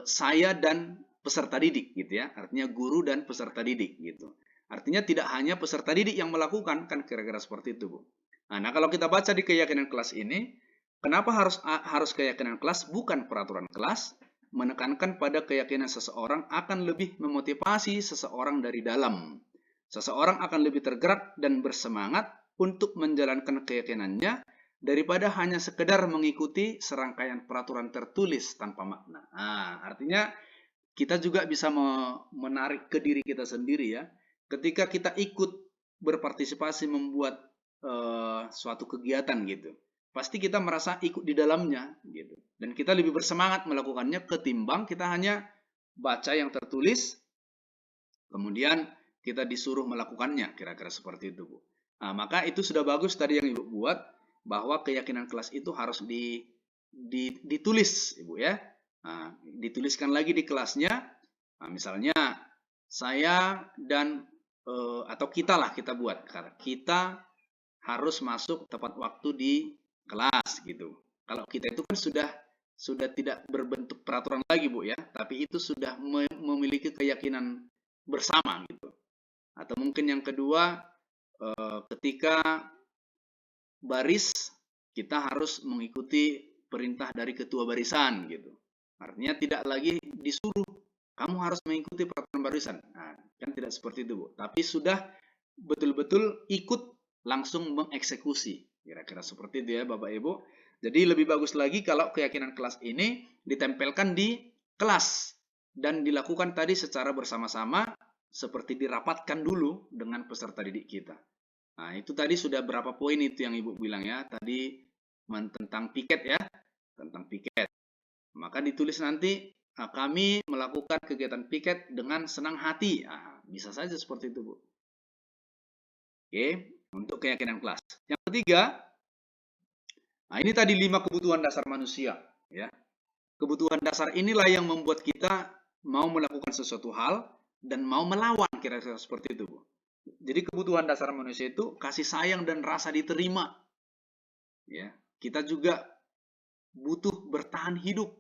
saya dan peserta didik gitu ya. Artinya guru dan peserta didik gitu. Artinya tidak hanya peserta didik yang melakukan, kan kira-kira seperti itu, Bu. Nah, kalau kita baca di keyakinan kelas ini, kenapa harus keyakinan kelas bukan peraturan kelas? Menekankan pada keyakinan seseorang akan lebih memotivasi seseorang dari dalam. Seseorang akan lebih tergerak dan bersemangat untuk menjalankan keyakinannya daripada hanya sekedar mengikuti serangkaian peraturan tertulis tanpa makna. Nah, artinya kita juga bisa menarik ke diri kita sendiri ya. Ketika kita ikut berpartisipasi membuat suatu kegiatan gitu, pasti kita merasa ikut di dalamnya gitu. Dan kita lebih bersemangat melakukannya ketimbang kita hanya baca yang tertulis, kemudian kita disuruh melakukannya, kira-kira seperti itu, Bu. Nah, maka itu sudah bagus tadi yang Ibu buat, bahwa keyakinan kelas itu harus ditulis, Ibu ya. Nah, dituliskan lagi di kelasnya. Nah, misalnya saya dan atau kita lah kita buat, karena kita harus masuk tepat waktu di kelas gitu. Kalau kita itu kan sudah tidak berbentuk peraturan lagi, Bu ya, tapi itu sudah memiliki keyakinan bersama gitu. Atau mungkin yang kedua, ketika baris kita harus mengikuti perintah dari ketua barisan gitu. Artinya tidak lagi disuruh kamu harus mengikuti peraturan barisan. Nah, kan tidak seperti itu, Bu. Tapi sudah betul-betul ikut langsung mengeksekusi. Kira-kira seperti itu ya, Bapak Ibu. Jadi lebih bagus lagi kalau keyakinan kelas ini ditempelkan di kelas dan dilakukan tadi secara bersama-sama seperti dirapatkan dulu dengan peserta didik kita. Nah, itu tadi sudah berapa poin itu yang Ibu bilang ya. Tadi tentang piket ya, tentang piket. Maka ditulis nanti kami melakukan kegiatan piket dengan senang hati. Nah, bisa saja seperti itu, Bu. Oke, untuk keyakinan kelas. Yang ketiga, nah ini tadi 5 kebutuhan dasar manusia, ya. Kebutuhan dasar inilah yang membuat kita mau melakukan sesuatu hal dan mau melawan, kira-kira seperti itu, Bu. Jadi kebutuhan dasar manusia itu kasih sayang dan rasa diterima. Ya, kita juga butuh bertahan hidup.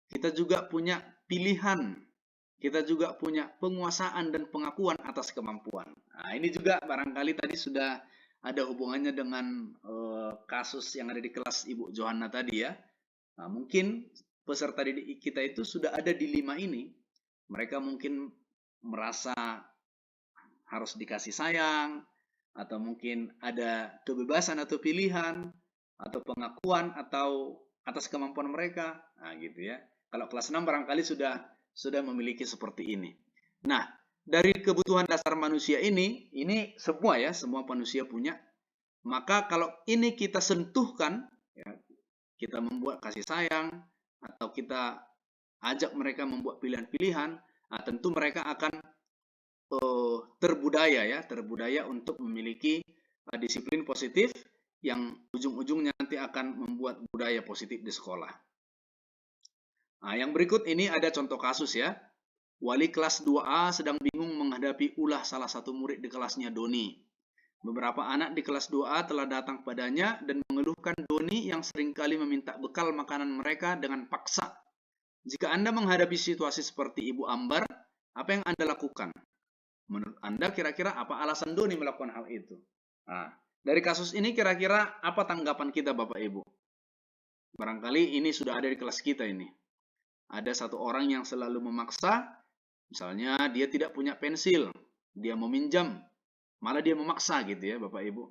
Kita juga punya pilihan. Kita juga punya penguasaan dan pengakuan atas kemampuan. Nah, ini juga barangkali tadi sudah ada hubungannya dengan kasus yang ada di kelas Ibu Johanna tadi ya. Nah, mungkin peserta didik kita itu sudah ada di 5 ini. Mereka mungkin merasa harus dikasih sayang, atau mungkin ada kebebasan atau pilihan, atau pengakuan, atau atas kemampuan mereka. Nah, gitu ya. Kalau kelas 6 barangkali sudah memiliki seperti ini. Nah, dari kebutuhan dasar manusia ini semua ya, semua manusia punya. Maka kalau ini kita sentuhkan, ya, kita membuat kasih sayang, atau kita ajak mereka membuat pilihan-pilihan, nah, tentu mereka akan terbudaya untuk memiliki disiplin positif yang ujung-ujungnya nanti akan membuat budaya positif di sekolah. Nah, yang berikut ini ada contoh kasus ya. Wali kelas 2A sedang bingung menghadapi ulah salah satu murid di kelasnya, Doni. Beberapa anak di kelas 2A telah datang padanya dan mengeluhkan Doni yang seringkali meminta bekal makanan mereka dengan paksa. Jika Anda menghadapi situasi seperti Ibu Ambar, apa yang Anda lakukan? Menurut Anda kira-kira apa alasan Doni melakukan hal itu? Nah, dari kasus ini kira-kira apa tanggapan kita Bapak Ibu? Barangkali ini sudah ada di kelas kita ini. Ada satu orang yang selalu memaksa, misalnya dia tidak punya pensil, dia meminjam, malah dia memaksa gitu ya Bapak Ibu.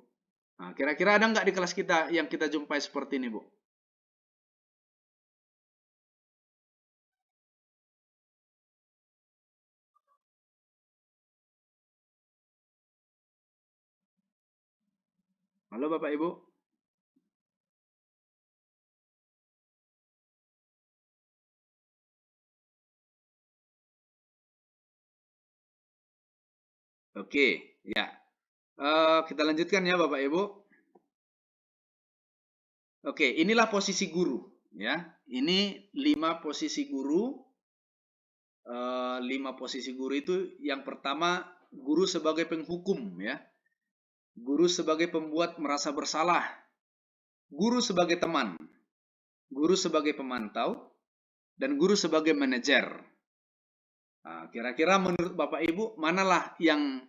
Nah, kira-kira ada nggak di kelas kita yang kita jumpai seperti ini, Bu? Halo Bapak Ibu. Oke, ya. Kita lanjutkan ya Bapak Ibu. Oke, inilah posisi guru, ya. Ini 5 posisi guru. 5 posisi guru itu yang pertama guru sebagai penghukum, ya. Guru sebagai pembuat merasa bersalah. Guru sebagai teman. Guru sebagai pemantau. Dan guru sebagai manajer. Nah, kira-kira menurut Bapak Ibu manalah yang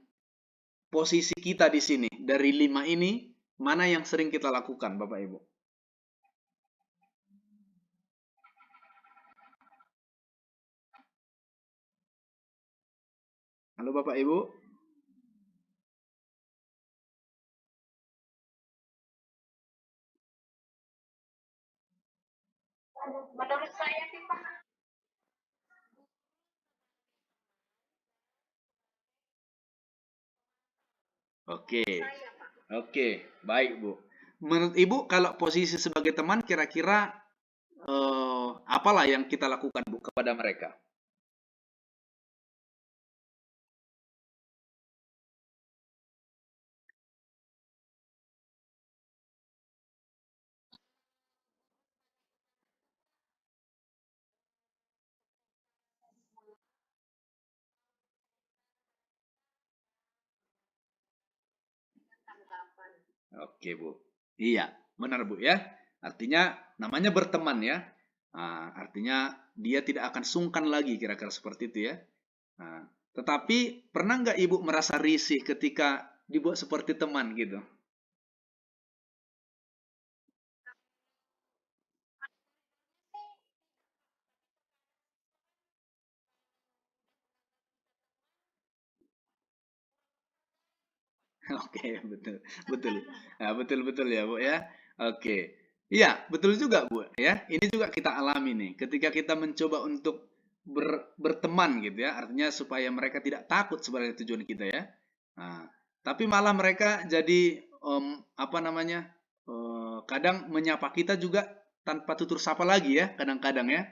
posisi kita di sini dari 5 ini, mana yang sering kita lakukan Bapak Ibu? Halo Bapak Ibu. Menurut saya sih Pak, Oke, saya Pak. oke, baik Bu. Menurut Ibu kalau posisi sebagai teman kira-kira apalah yang kita lakukan Bu kepada mereka? Tanggapan. Oke Bu. Iya, benar Bu ya. Artinya namanya berteman ya. Nah, artinya dia tidak akan sungkan lagi kira-kira seperti itu ya. Nah, tetapi pernah nggak Ibu merasa risih ketika dibuat seperti teman gitu? Oke, betul, betul. Nah, betul, betul ya, Bu ya. Oke. Iya, betul juga, Bu ya. Ini juga kita alami nih. Ketika kita mencoba untuk berteman gitu ya, artinya supaya mereka tidak takut sebenarnya tujuan kita ya. Nah, tapi malah mereka jadi apa namanya? Kadang menyapa kita juga tanpa tutur sapa lagi ya, kadang-kadang ya.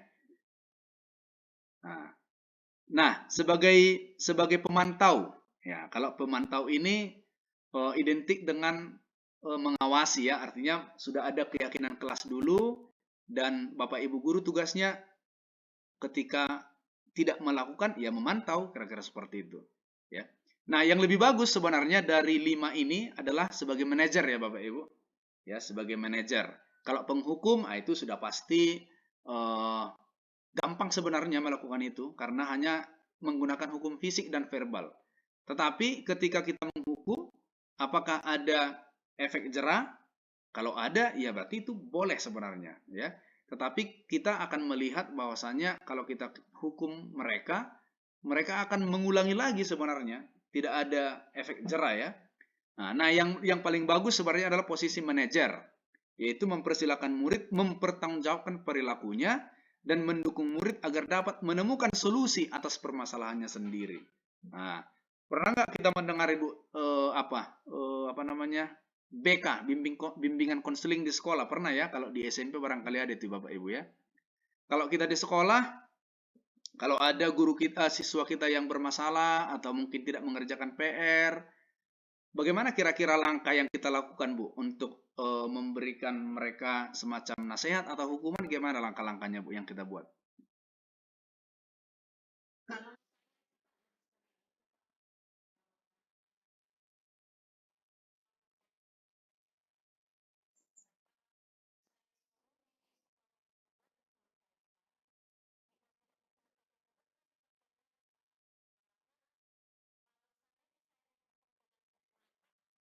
Nah, sebagai pemantau, ya kalau pemantau ini identik dengan mengawasi ya, artinya sudah ada keyakinan kelas dulu dan Bapak Ibu guru tugasnya ketika tidak melakukan ya memantau kira-kira seperti itu ya. Nah, yang lebih bagus sebenarnya dari 5 ini adalah sebagai manajer ya Bapak Ibu. Ya, sebagai manajer. Kalau penghukum itu sudah pasti eh, gampang sebenarnya melakukan itu karena hanya menggunakan hukum fisik dan verbal. Tetapi ketika kita menghukum, apakah ada efek jera? Kalau ada, ya berarti itu boleh sebenarnya, ya. Tetapi kita akan melihat bahwasanya kalau kita hukum mereka, mereka akan mengulangi lagi sebenarnya, tidak ada efek jera ya. Nah, yang paling bagus sebenarnya adalah posisi manajer, yaitu mempersilahkan murid mempertanggungjawabkan perilakunya dan mendukung murid agar dapat menemukan solusi atas permasalahannya sendiri. Nah, pernah nggak kita mendengar Ibu apa namanya BK, bimbingan konseling di sekolah? Pernah ya? Kalau di SMP barangkali ada itu Bapak Ibu ya. Kalau kita di sekolah, kalau ada guru kita, siswa kita yang bermasalah atau mungkin tidak mengerjakan PR, bagaimana kira-kira langkah yang kita lakukan Bu untuk memberikan mereka semacam nasihat atau hukuman? Gimana langkah-langkahnya Bu yang kita buat?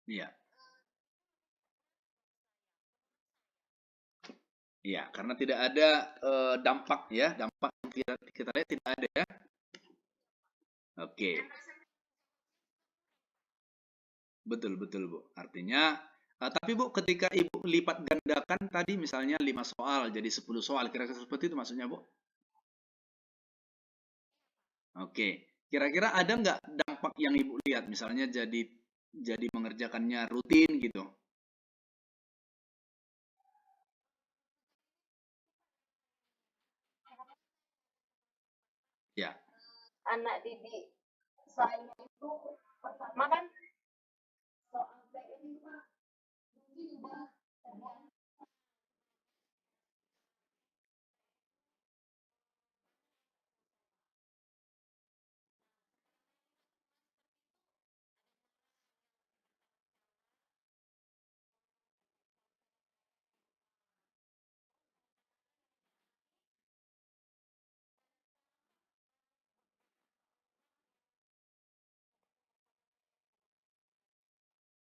Iya, iya, karena tidak ada dampak ya, dampak yang kita lihat tidak ada ya. Oke, betul betul Bu. Artinya, tapi Bu, ketika Ibu lipat gandakan tadi misalnya 5 soal jadi 10 soal, kira-kira seperti itu maksudnya Bu? Oke, kira-kira ada nggak dampak yang Ibu lihat, misalnya jadi mengerjakannya rutin gitu? anak didik saya itu pertama kan soal PR itu Pak, mungkin udah terbiasa.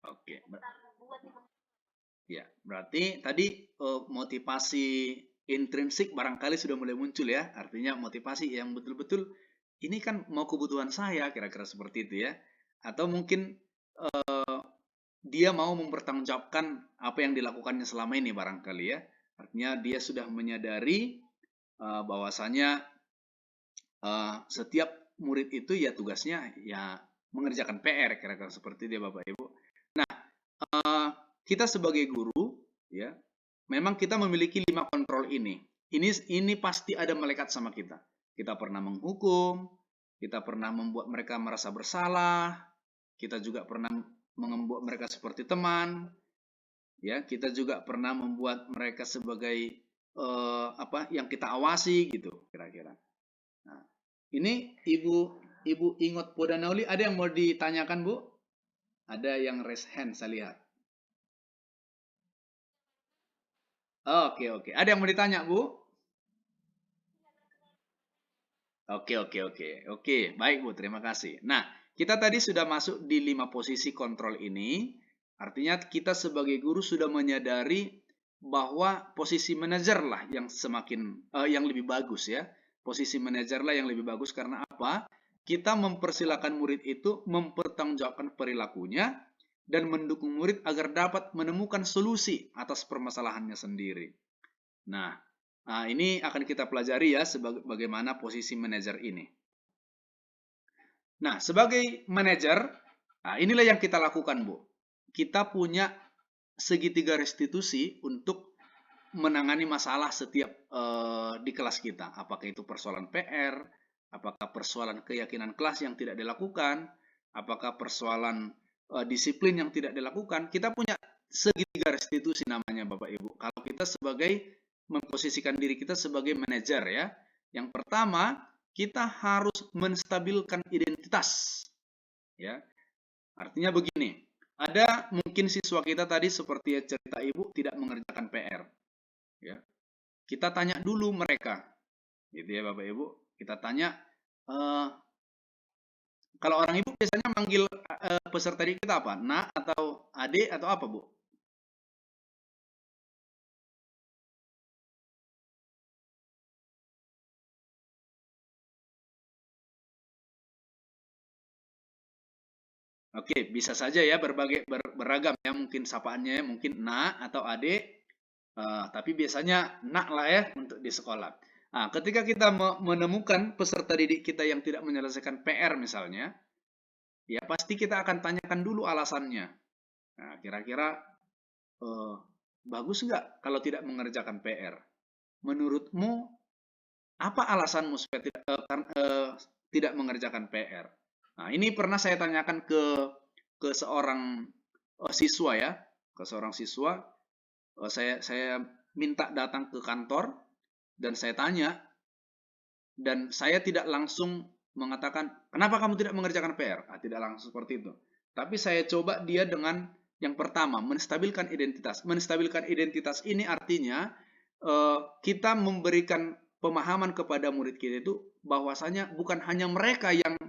Oke, ya, berarti tadi motivasi intrinsik barangkali sudah mulai muncul ya. Artinya motivasi yang betul-betul ini kan mau kebutuhan saya, kira-kira seperti itu ya. Atau mungkin dia mau mempertanggungjawabkan apa yang dilakukannya selama ini barangkali ya. Artinya dia sudah menyadari bahwasanya setiap murid itu ya tugasnya ya mengerjakan PR, kira-kira seperti dia Bapak Ibu. Nah, kita sebagai guru ya, memang kita memiliki 5 kontrol ini. Ini pasti ada melekat sama kita. Kita pernah menghukum, kita pernah membuat mereka merasa bersalah, kita juga pernah membuat mereka seperti teman, ya, kita juga pernah membuat mereka sebagai apa yang kita awasi gitu, kira-kira. Nah, ini Ibu Ingot Podanauli, ada yang mau ditanyakan, Bu? Ada yang raise hand saya lihat. Oke. Ada yang mau ditanya, Bu? Oke. Baik, Bu. Terima kasih. Nah, kita tadi sudah masuk di 5 posisi kontrol ini. Artinya kita sebagai guru sudah menyadari bahwa posisi manajer lah yang yang lebih bagus ya. Posisi manajer lah yang lebih bagus karena apa? Kita mempersilahkan murid itu mempertanggungjawabkan perilakunya dan mendukung murid agar dapat menemukan solusi atas permasalahannya sendiri. Nah, ini akan kita pelajari ya bagaimana posisi manajer ini. Nah, sebagai manajer, inilah yang kita lakukan, Bu. Kita punya segitiga restitusi untuk menangani masalah setiap di kelas kita. Apakah itu persoalan PR, apakah persoalan keyakinan kelas yang tidak dilakukan, apakah persoalan disiplin yang tidak dilakukan. Kita punya segitiga restitusi namanya Bapak Ibu. Kalau kita sebagai memposisikan diri kita sebagai manajer ya. Yang pertama, kita harus menstabilkan identitas. Ya. Artinya begini, ada mungkin siswa kita tadi seperti cerita Ibu tidak mengerjakan PR. Ya. Kita tanya dulu mereka. Gitu ya Bapak Ibu. Kita tanya kalau orang Ibu biasanya manggil peserta didik kita apa? Nak atau adik atau apa, Bu? Oke, bisa saja ya beragam ya, mungkin sapaannya mungkin nak atau adik, tapi biasanya nak lah ya untuk di sekolah. Nah, ketika kita menemukan peserta didik kita yang tidak menyelesaikan PR misalnya, ya pasti kita akan tanyakan dulu alasannya. Nah, kira-kira bagus nggak kalau tidak mengerjakan PR? Menurutmu apa alasanmu supaya tidak mengerjakan PR? Nah, ini pernah saya tanyakan ke seorang siswa ya, ke seorang siswa. Saya minta datang ke kantor dan saya tanya, dan saya tidak langsung mengatakan kenapa kamu tidak mengerjakan PR. Tidak langsung seperti itu. Tapi saya coba dia dengan yang pertama, menstabilkan identitas. Menstabilkan identitas ini artinya kita memberikan pemahaman kepada murid kita itu bahwasanya bukan hanya mereka yang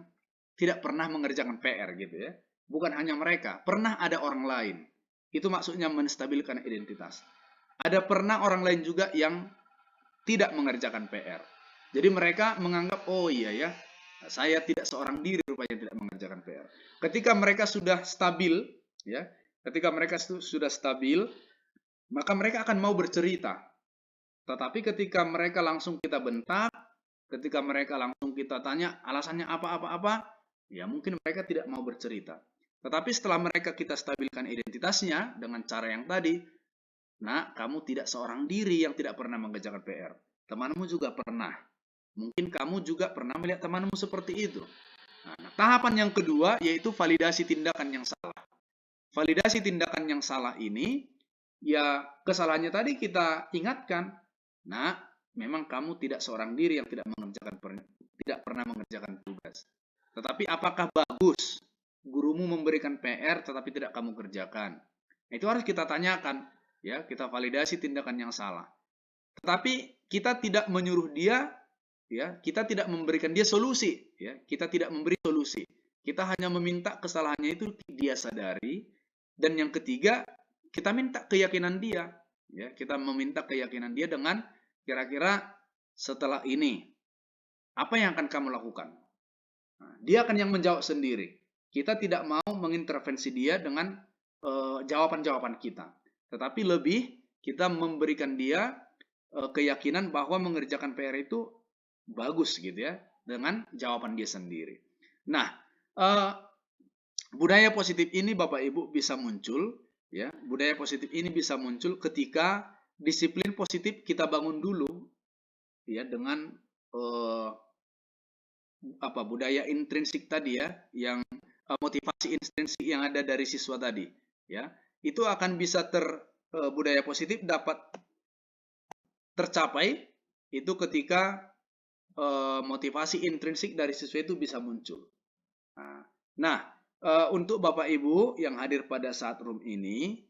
tidak pernah mengerjakan PR gitu ya. Bukan hanya mereka, pernah ada orang lain. Itu maksudnya menstabilkan identitas. Ada pernah orang lain juga yang tidak mengerjakan PR. Jadi mereka menganggap, oh iya ya, saya tidak seorang diri rupanya tidak mengerjakan PR. Ketika mereka sudah stabil, ya, ketika mereka sudah stabil, maka mereka akan mau bercerita. Tetapi ketika mereka langsung kita bentak, ketika mereka langsung kita tanya alasannya apa-apa-apa, ya mungkin mereka tidak mau bercerita. Tetapi setelah mereka kita stabilkan identitasnya dengan cara yang tadi, nah kamu tidak seorang diri yang tidak pernah mengerjakan PR. Temanmu juga pernah. Mungkin kamu juga pernah melihat temanmu seperti itu. Nah, tahapan yang kedua yaitu validasi tindakan yang salah. Validasi tindakan yang salah ini, ya kesalahannya tadi kita ingatkan. Nah, memang kamu tidak seorang diri yang tidak pernah mengerjakan tugas. Tetapi apakah bagus gurumu memberikan PR tetapi tidak kamu kerjakan? Itu harus kita tanyakan, ya, kita validasi tindakan yang salah. Tetapi kita tidak menyuruh dia, ya, kita tidak memberikan dia solusi, ya, kita tidak memberi solusi. Kita hanya meminta kesalahannya itu dia sadari, dan yang ketiga kita minta keyakinan dia, ya, kita meminta keyakinan dia dengan kira-kira setelah ini apa yang akan kamu lakukan. Nah, dia akan yang menjawab sendiri. Kita tidak mau mengintervensi dia dengan jawaban-jawaban kita, tetapi lebih kita memberikan dia keyakinan bahwa mengerjakan PR itu bagus gitu ya, dengan jawaban dia sendiri. Nah, budaya positif ini Bapak Ibu bisa muncul, ya. Budaya positif ini bisa muncul ketika disiplin positif kita bangun dulu, ya, dengan budaya intrinsik tadi ya, yang motivasi intrinsik yang ada dari siswa tadi, ya. Itu akan bisa budaya positif dapat tercapai itu ketika motivasi intrinsik dari siswa itu bisa muncul. Nah, untuk Bapak Ibu yang hadir pada saat room ini,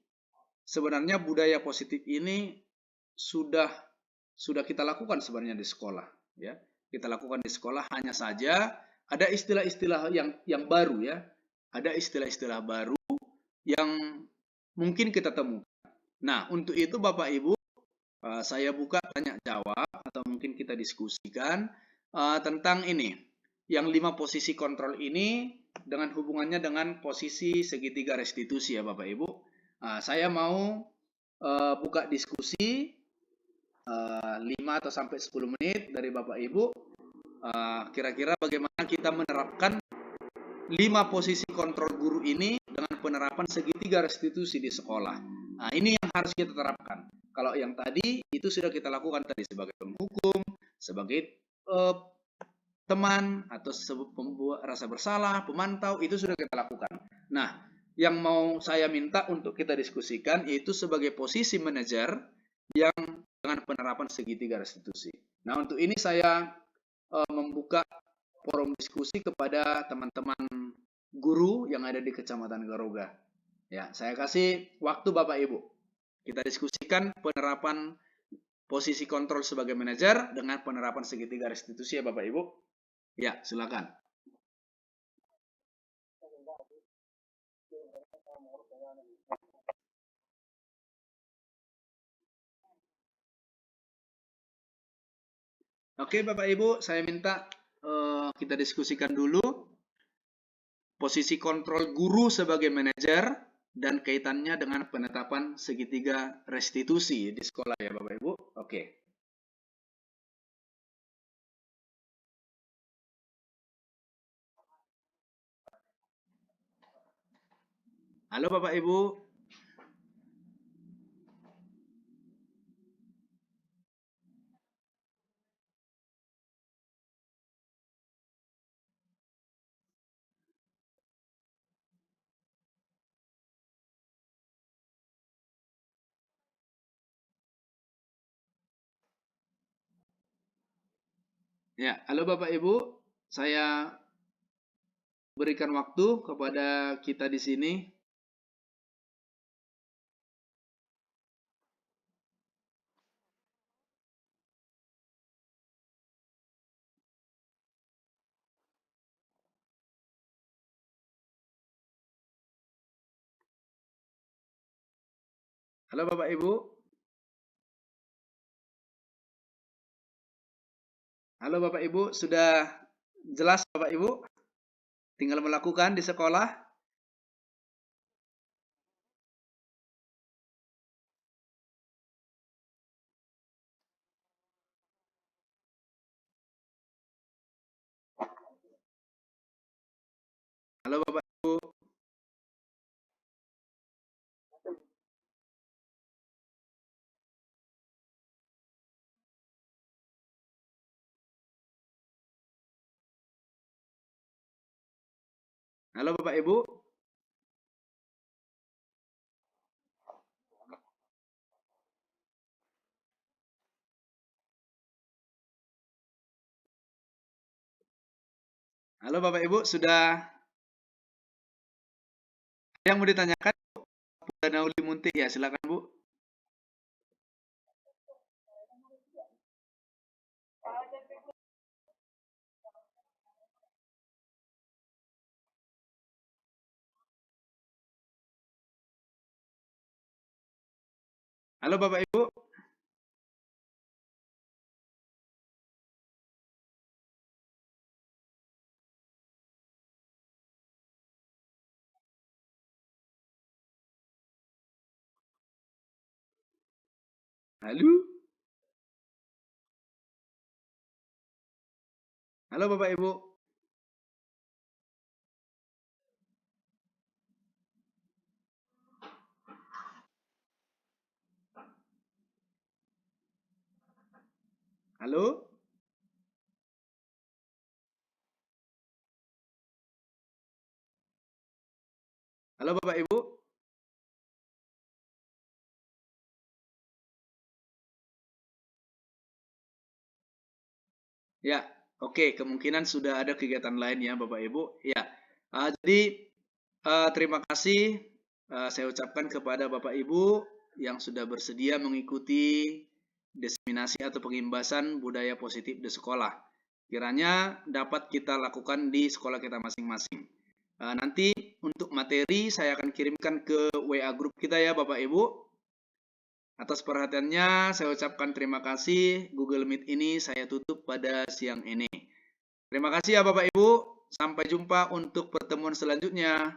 sebenarnya budaya positif ini sudah kita lakukan sebenarnya di sekolah, ya. Kita lakukan di sekolah, hanya saja ada istilah-istilah yang baru, ya. Ada istilah-istilah baru yang mungkin kita temukan. Nah, untuk itu Bapak Ibu, saya buka tanya jawab atau mungkin kita diskusikan tentang ini. Yang 5 posisi kontrol ini dengan hubungannya dengan posisi segitiga restitusi ya Bapak Ibu. Saya mau buka diskusi 5 atau sampai 10 menit dari Bapak Ibu. Kira-kira bagaimana kita menerapkan 5 posisi kontrol guru ini dengan penerapan segitiga restitusi di sekolah. Nah, ini yang harus kita terapkan. Kalau yang tadi itu sudah kita lakukan tadi sebagai penghukum, sebagai teman atau pembuat rasa bersalah, pemantau, itu sudah kita lakukan. Nah, yang mau saya minta untuk kita diskusikan yaitu sebagai posisi manajer yang dengan penerapan segitiga restitusi. Nah, untuk ini saya membuka forum diskusi kepada teman-teman guru yang ada di Kecamatan Garuga. Ya, saya kasih waktu Bapak Ibu. Kita diskusikan penerapan posisi kontrol sebagai manajer dengan penerapan segitiga restitusi ya Bapak Ibu. Ya, silakan. Oke Bapak Ibu, saya minta kita diskusikan dulu posisi kontrol guru sebagai manajer dan kaitannya dengan penetapan segitiga restitusi di sekolah ya Bapak Ibu. Oke. Halo Bapak Ibu. Ya, halo Bapak Ibu. Saya berikan waktu kepada kita di sini. Halo Bapak Ibu. Halo Bapak Ibu, sudah jelas Bapak Ibu? Tinggal melakukan di sekolah. Halo Bapak Ibu. Halo Bapak Ibu. Halo Bapak Ibu, sudah ada yang mau ditanyakan? Bu Nauli Munti, ya silakan Bu. Halo Bapak Ibu. Halo. Halo Bapak Ibu. Halo. Halo Bapak Ibu. Ya, oke, kemungkinan sudah ada kegiatan lain ya Bapak Ibu. Ya, jadi terima kasih saya ucapkan kepada Bapak Ibu yang sudah bersedia mengikuti diseminasi atau pengimbasan budaya positif di sekolah. Kiranya dapat kita lakukan di sekolah kita masing-masing. Nanti untuk materi saya akan kirimkan ke WA grup kita ya Bapak Ibu. Atas perhatiannya saya ucapkan terima kasih. Google Meet ini saya tutup pada siang ini. Terima kasih ya Bapak Ibu. Sampai jumpa untuk pertemuan selanjutnya.